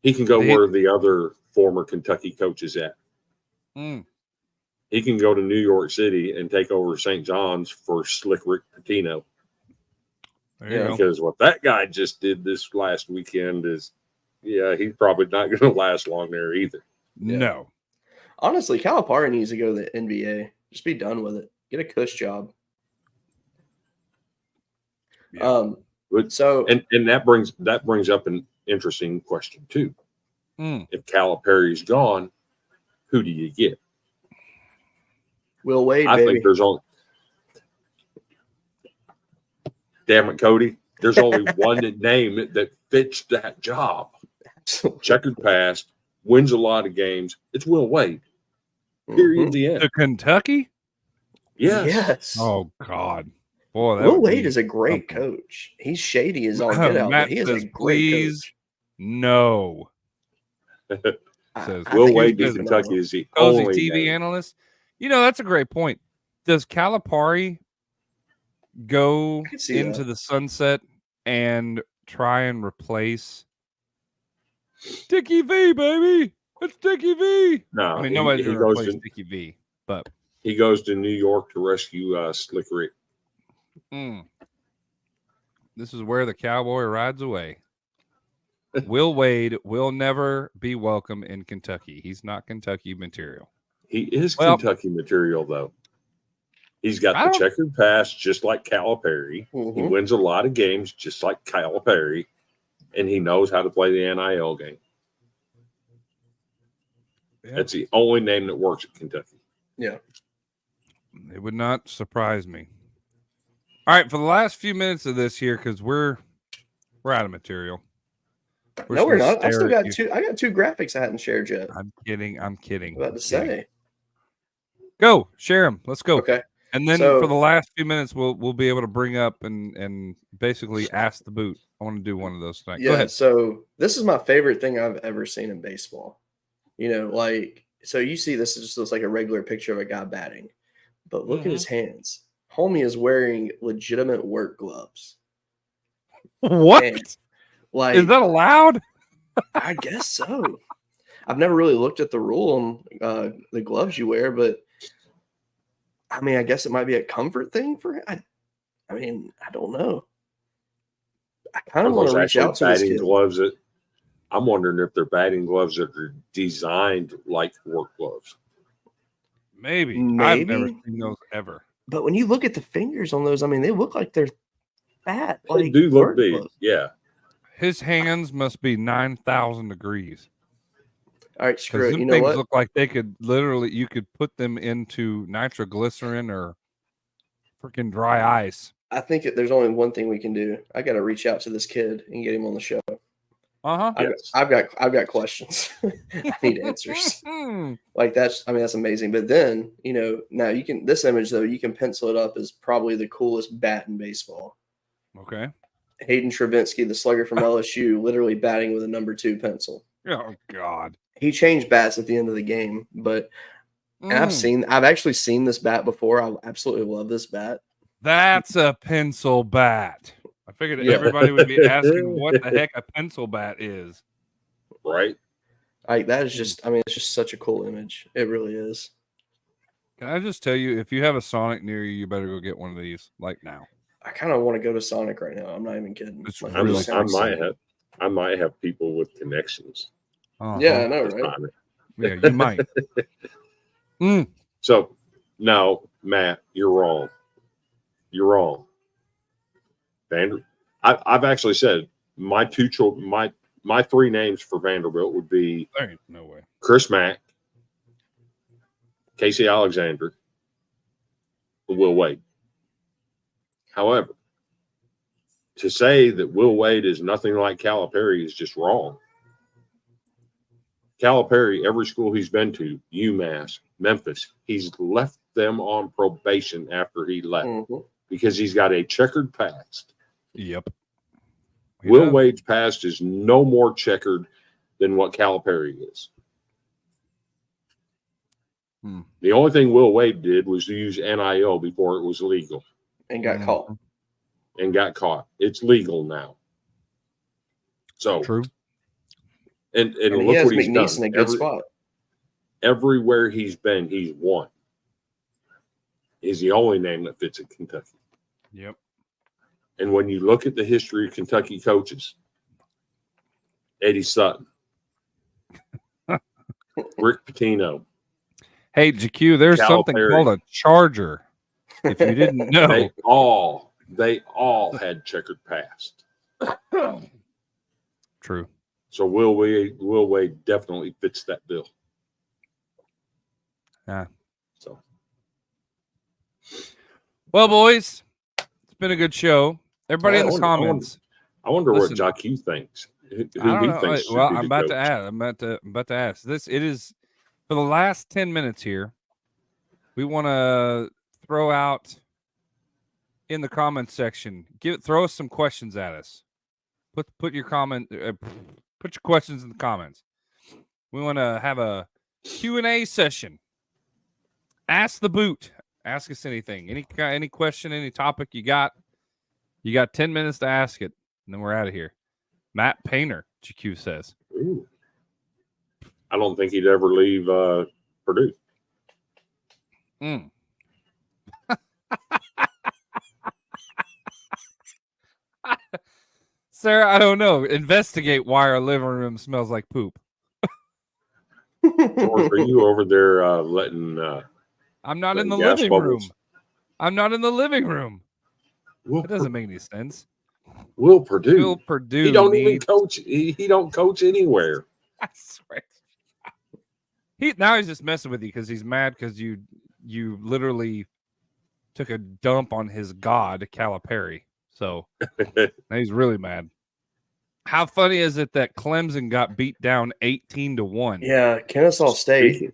he can go where the other former Kentucky coach is at. He can go to New York City and take over St. John's for Slick Rick Pitino. Because what that guy just did this last weekend is, he's probably not going to last long there either. No. Honestly, Calipari needs to go to the NBA. Just be done with it. Get a cush job. So and that brings up an interesting question too. If Calipari's gone, who do you get? Will Wade, I baby. think there's only. Damn it, Cody. There's only one name that fits that job. Checkered past, wins a lot of games. It's Will Wade. Period. The end. To Kentucky? Yes. Oh God. Boy, Will Wade is a great coach. He's shady as all get out, Matt but he is says, a great please, coach. No. Says, Will Wade to Kentucky is the Cozy only TV name. analyst. That's a great point. Does Calipari go into the sunset and try and replace Dickie V, baby? It's Dickie V. No, I mean, nobody's he going to goes replace to Dickie V, but he goes to New York to rescue Slick Rick. This is where the cowboy rides away. Will Wade will never be welcome in Kentucky. He's not Kentucky material. He is Kentucky material, though. He's got the checkered past, just like Calipari. He wins a lot of games, just like Calipari, and he knows how to play the NIL game. That's the only name that works at Kentucky. Yeah. It would not surprise me. All right, for the last few minutes of this here, because we're out of material. We're not. I still got two. I got two graphics I hadn't shared yet. I'm kidding. I'm about to say. Go share them. Let's go. Okay. And then for the last few minutes, we'll be able to bring up and basically ask the boot. I want to do one of those things. Yeah. Go ahead. So this is my favorite thing I've ever seen in baseball. So you see this just looks like a regular picture of a guy batting, but look at his hands. Homie is wearing legitimate work gloves. What? And, is that allowed? I guess so. I've never really looked at the rule on the gloves you wear, but I mean, I guess it might be a comfort thing for him. I mean, I don't know. I kind of want to reach out to this kid. Gloves I'm wondering if they're batting gloves that are designed like work gloves. Maybe. I've never seen those ever. But when you look at the fingers on those, I mean, they look like they're fat. They do look big. Gloves. Yeah. His hands must be 9,000 degrees. All right, screw it. You know things what? Look like they could literally, you could put them into nitroglycerin or freaking dry ice. I think there's only one thing we can do. I got to reach out to this kid and get him on the show. Yes. I've got questions. I need answers. That's amazing. But then, now you can, this image though, you can pencil it up as probably the coolest bat in baseball. Okay. Hayden Travinsky, the slugger from LSU, literally batting with a number 2 pencil. Oh God. He changed bats at the end of the game, but I've actually seen this bat before. I absolutely love this bat. That's a pencil bat. I figured everybody would be asking what the heck a pencil bat is. Right. That is just, it's just such a cool image. It really is. Can I just tell you, if you have a Sonic near you, you better go get one of these like now. I kind of want to go to Sonic right now. I'm not even kidding. It's really I might have people with connections. Yeah, I know, right? Yeah, you might. So, no, Matt, you're wrong. You're wrong. I've actually said my three names for Vanderbilt would be There ain't no way. Chris Mack, Casey Alexander, and Will Wade. However, to say that Will Wade is nothing like Calipari is just wrong. Calipari, every school he's been to, UMass, Memphis, he's left them on probation after he left because he's got a checkered past. Yep. Will Wade's past is no more checkered than what Calipari is. The only thing Will Wade did was use NIL before it was legal. And got caught. And got caught. It's legal now. So true. And he look has what he's McNeese done. in a good spot. Everywhere he's been, he's won. He's the only name that fits at Kentucky. Yep. And when you look at the history of Kentucky coaches, Eddie Sutton, Rick Pitino. Hey, GQ, there's something called a charger. If you didn't know, they all had checkered past. True. So Will Wade definitely fits that bill. Yeah. So, well, boys, it's been a good show. Everybody in the comments. I wonder what JQ thinks. Who he thinks. Well, I'm about to add. I'm about to ask. It is for the last 10 minutes here. We want to throw out in the comment section. Throw us some questions at us. Put your comment. Put your questions in the comments. We want to have a Q&A session. Ask the boot. Ask us anything. Any question, any topic you got. You got 10 minutes to ask it, and then we're out of here. Matt Painter, GQ says. Ooh. I don't think he'd ever leave Purdue. Sarah, I don't know. Investigate why our living room smells like poop. Or are you over there letting I'm not in the living room. I'm not in the living room. That doesn't make any sense. Will Purdue. Will Purdue. He don't even coach. He don't coach anywhere. I swear. Now he's just messing with you because he's mad because you literally took a dump on his god Calipari. So now he's really mad. How funny is it that Clemson got beat down 18-1? Yeah, Kennesaw State.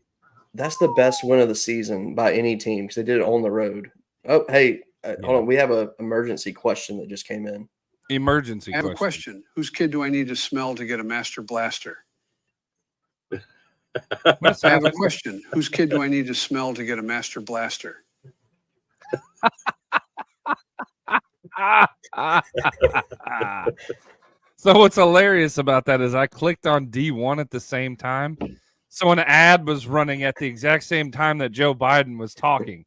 That's the best win of the season by any team because they did it on the road. Oh, hey, hold on. We have an emergency question that just came in. Emergency I have a question. Whose kid do I need to smell to get a master blaster? I have a question. Whose kid do I need to smell to get a master blaster? So what's hilarious about that is I clicked on D1 at the same time. So an ad was running at the exact same time that Joe Biden was talking.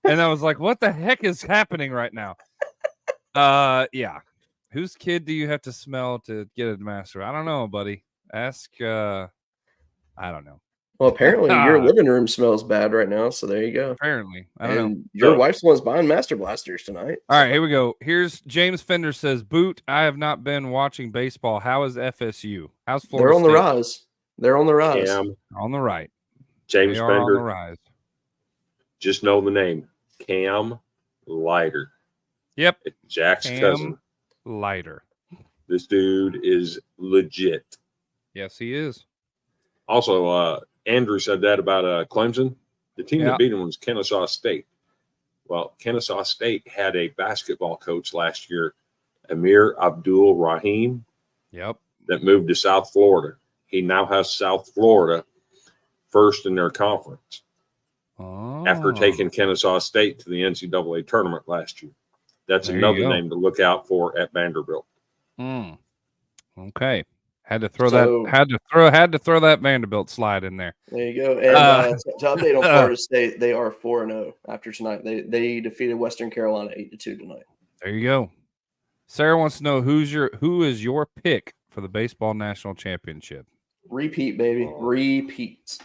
And I was like, what the heck is happening right now? Yeah. Whose kid do you have to smell to get a master? I don't know, buddy. Ask I don't know. Well, apparently your living room smells bad right now, so there you go. Apparently. I don't know. Your wife's the one's buying master blasters tonight. All right, here we go. Here's James Fender says, Boot, I have not been watching baseball. How is FSU? How's Florida They're on the State? rise. They're on the rise. On the right. James They are Fender. on the rise. Just know the name. Cam Leiter. Yep. Jack's Cam cousin. Leiter. This dude is legit. Yes, he is. Also, Andrew said that about Clemson. The team that beat him was Kennesaw State. Well, Kennesaw State had a basketball coach last year, Amir Abdul Rahim. Yep. That moved to South Florida. He now has South Florida first in their conference after taking Kennesaw State to the NCAA tournament last year. That's There you another go. name to look out for at Vanderbilt. Okay. Had to throw that Vanderbilt slide in there. There you go. And to update on Florida State, they are 4-0 after tonight. They defeated Western Carolina 8-2 tonight. There you go. Sarah wants to know who is your pick for the baseball national championship? Repeat, baby. Repeat.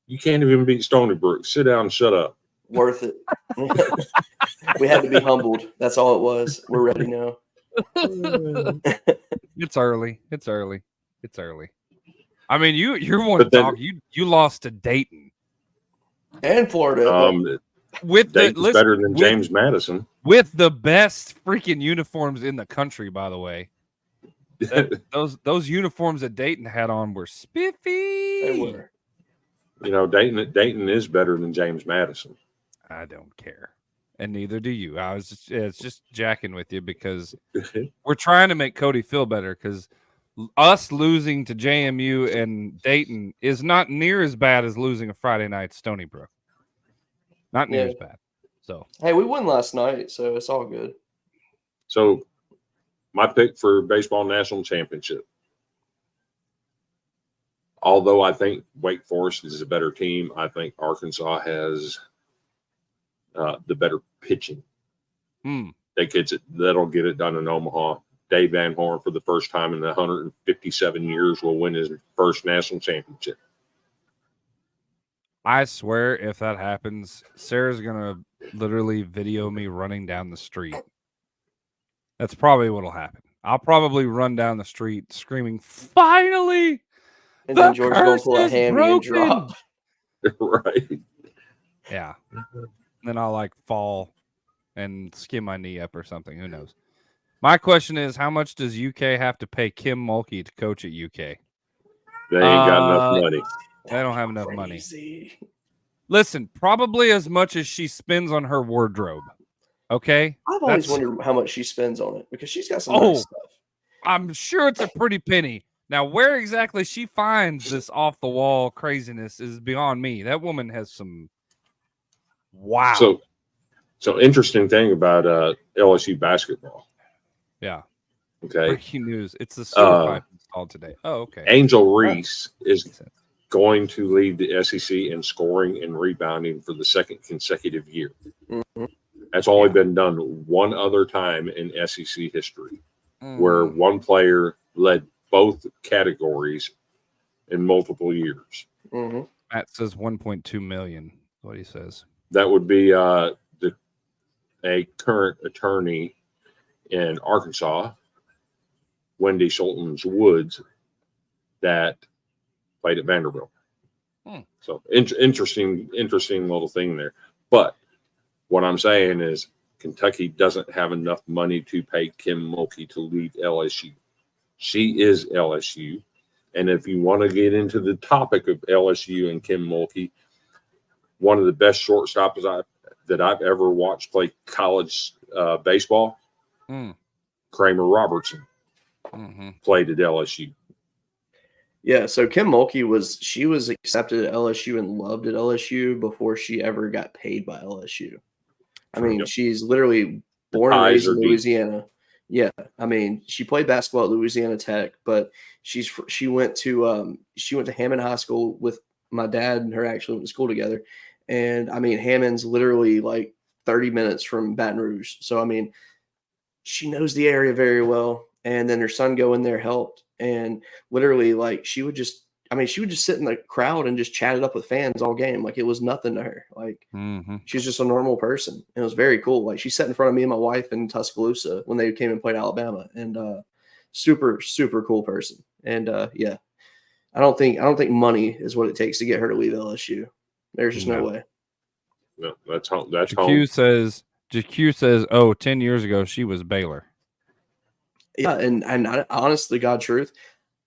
You can't even beat Stony Brook. Sit down and shut up. Worth it. We had to be humbled. That's all it was. We're ready now. It's early. It's early. It's early. I mean, you want to talk. You lost to Dayton and Florida. With Dayton's better than James Madison. With the best freaking uniforms in the country, by the way. Those uniforms that Dayton had on were spiffy. They were. You know, Dayton is better than James Madison. I don't care, and neither do you. It's just jacking with you because we're trying to make Cody feel better because us losing to JMU and Dayton is not near as bad as losing a Friday night to Stony Brook. Not near as bad. So hey, we won last night, so it's all good. So my pick for baseball national championship. Although I think Wake Forest is a better team, I think Arkansas has the better pitching. That'll get it done in Omaha. Dave Van Horn, for the first time in 157 years, will win his first national championship. I swear, if that happens, Sarah's gonna literally video me running down the street. That's probably what'll happen. I'll probably run down the street screaming, "Finally!" And then George gonna pull a hammy and drop. Right. Yeah. Then I'll like fall and skin my knee up or something. Who knows? My question is, how much does UK have to pay Kim Mulkey to coach at UK? They ain't got enough money. They don't have enough money. Listen, probably as much as she spends on her wardrobe. Okay? I've always wondered how much she spends on it because she's got some nice stuff. I'm sure it's a pretty penny. Now, where exactly she finds this off-the-wall craziness is beyond me. That woman has some wow. So interesting thing about LSU basketball. Yeah. Okay. Breaking news. It's the sewer pipe installed today. Oh, okay. Angel Reese is going to lead the SEC in scoring and rebounding for the second consecutive year. Mm-hmm. That's only been done one other time in SEC history, where one player led both categories in multiple years. Mm-hmm. Matt says 1.2 million. What he says. That would be a current attorney in Arkansas, Wendy Schultens Woods, that played at Vanderbilt. So interesting little thing there. But what I'm saying is Kentucky doesn't have enough money to pay Kim Mulkey to lead LSU. She is LSU. And if you want to get into the topic of LSU and Kim Mulkey, one of the best shortstops that I've ever watched play college baseball, Kramer Robertson, played at LSU. Yeah, so Kim Mulkey was accepted at LSU and loved at LSU before she ever got paid by LSU. I mean, she's literally born and raised in Louisiana. Yeah, I mean, she played basketball at Louisiana Tech, but she went to Hammond High School with my dad and her. Actually went to school together, and I mean, Hammond's literally like 30 minutes from Baton Rouge. So I mean, she knows the area very well. And then her son going there helped, and literally like she would just sit in the crowd and just chat it up with fans all game. Like it was nothing to her. Like she's just a normal person. And it was very cool. Like she sat in front of me and my wife in Tuscaloosa when they came and played Alabama, and super, super cool person. And yeah, I don't think money is what it takes to get her to leave LSU. There's just no way. No, that's home. That's JQ says, oh, 10 years ago, she was Baylor. Yeah, and I, honestly, God truth,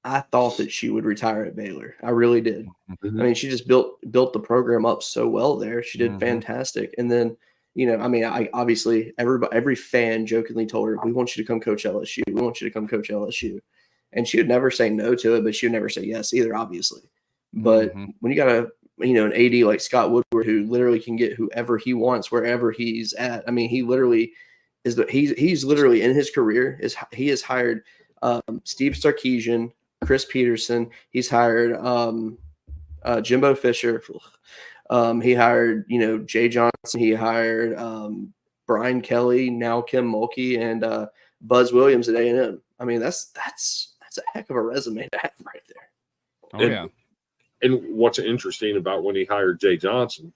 I thought that she would retire at Baylor. I really did. Mm-hmm. I mean, she just built the program up so well there. She did fantastic. And then, you know, I mean, I obviously every fan jokingly told her, "We want you to come coach LSU. We want you to come coach LSU." And she would never say no to it, but she would never say yes either, obviously. But when you got an AD like Scott Woodward who literally can get whoever he wants wherever he's at. I mean, he literally he's literally in his career he has hired Steve Sarkisian, Chris Peterson. He's hired Jimbo Fisher. He hired Jay Johnson. He hired Brian Kelly. Now Kim Mulkey and Buzz Williams at A&M. I mean, that's a heck of a resume to have right there. And what's interesting about when he hired Jay Johnson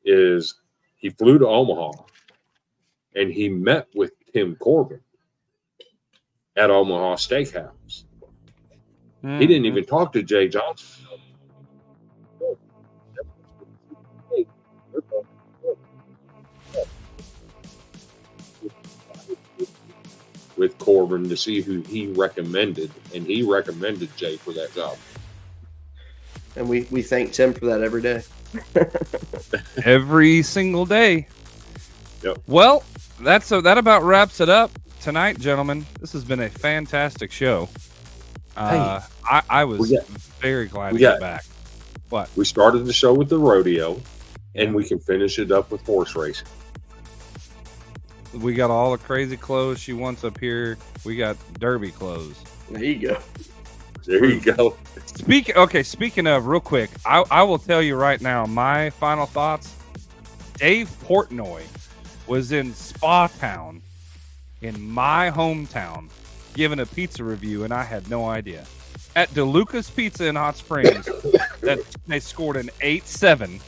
is he flew to Omaha and he met with Tim Corbin. at Omaha Steakhouse. He didn't even talk to Jay Johnson. With Corbin to see who he recommended, and he recommended Jay for that job. And we thank Tim for that every day. Every single day. Yep. Well, that about wraps it up tonight, gentlemen. This has been a fantastic show. I was very glad to get back. What? We started the show with the rodeo, and we can finish it up with horse racing. We got all the crazy clothes she wants up here. We got derby clothes. There you go. There you go. Speaking of, real quick, I will tell you right now, my final thoughts. Dave Portnoy was in Spa Town in my hometown giving a pizza review, and I had no idea. At DeLuca's Pizza in Hot Springs, they scored an 8-7,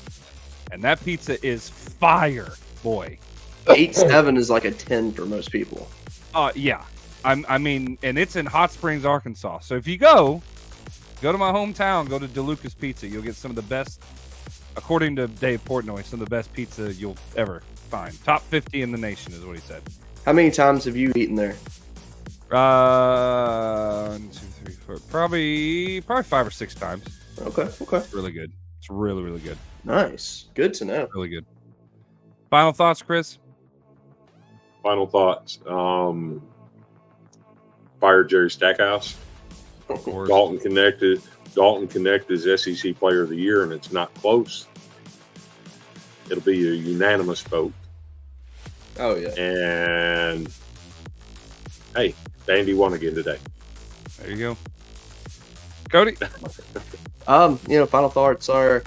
and that pizza is fire, boy. 8-7 is like a 10 for most people. Yeah. I mean, and it's in Hot Springs, Arkansas. So if you go to my hometown, go to DeLuca's Pizza. You'll get some of the best, according to Dave Portnoy, some of the best pizza you'll ever find. Top 50 in the nation is what he said. How many times have you eaten there? 1, 2, 3, 4, probably 5 or 6 times. Okay. It's really good. It's really, really good. Nice. Good to know. Really good. Final thoughts, Chris? Final thoughts. Fired Jerry Stackhouse. Of course. Dalton Connect is SEC Player of the Year, and it's not close. It'll be a unanimous vote. Oh yeah. And hey, Vandy won again today. There you go. Cody. Final thoughts are: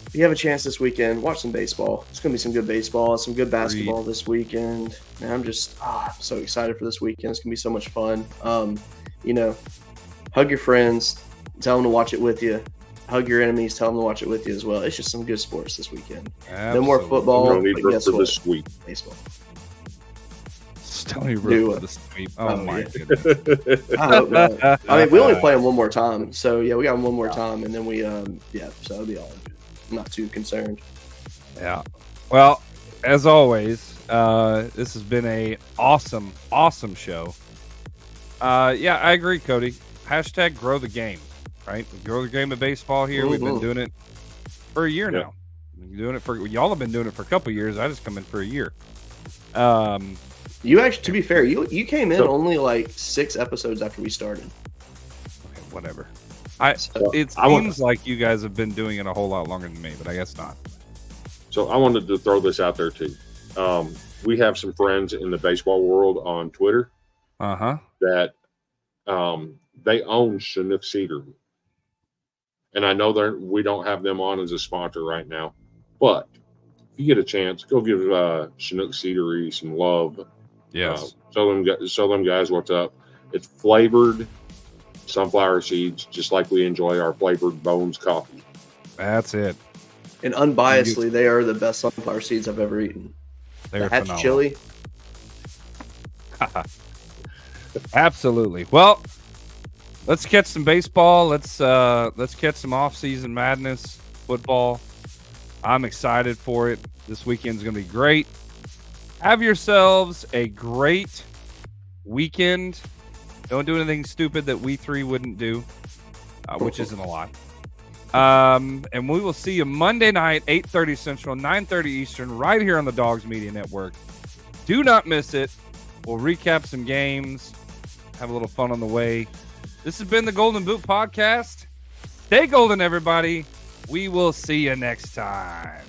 if you have a chance this weekend, watch some baseball. It's gonna be some good baseball, some good basketball this weekend. And I'm just so excited for this weekend. It's gonna be so much fun. Hug your friends, tell them to watch it with you. Hug your enemies, tell them to watch it with you as well. It's just some good sports this weekend. Absolutely. No more football. But guess what? Sweep. Baseball. Stony Brook for the sweep. Oh my goodness. I hope not. I mean, we only play them one more time. So yeah, we got them one more time, and then we so it'll be all good. I'm not too concerned. Yeah. Well, as always, this has been a awesome show. Yeah, I agree, Cody. Hashtag grow the game, right? We grow the game of baseball here. We've been doing it for a year now. Y'all have been doing it for a couple of years. I just come in for a year. You actually, to be fair, you came in only like 6 episodes after we started. Okay, whatever. It seems like you guys have been doing it a whole lot longer than me, but I guess not. So I wanted to throw this out there too. We have some friends in the baseball world on Twitter that they own Chinook Cedar. And I know we don't have them on as a sponsor right now, but if you get a chance, go give Chinook Cedar some love. Yes. Show them guys what's up. It's flavored sunflower seeds, just like we enjoy our flavored Bones coffee. That's it. And unbiasedly, they are the best sunflower seeds I've ever eaten. They're Hatch phenomenal. chili. Absolutely. Well, let's catch some baseball. Let's catch some off-season madness football. I'm excited for it. This weekend's going to be great. Have yourselves a great weekend. Don't do anything stupid that we three wouldn't do, which isn't a lot. And we will see you Monday night, 8:30 Central, 9:30 Eastern, right here on the Dogs Media Network. Do not miss it. We'll recap some games, have a little fun on the way. This has been the Golden Boot Podcast. Stay golden, everybody. We will see you next time.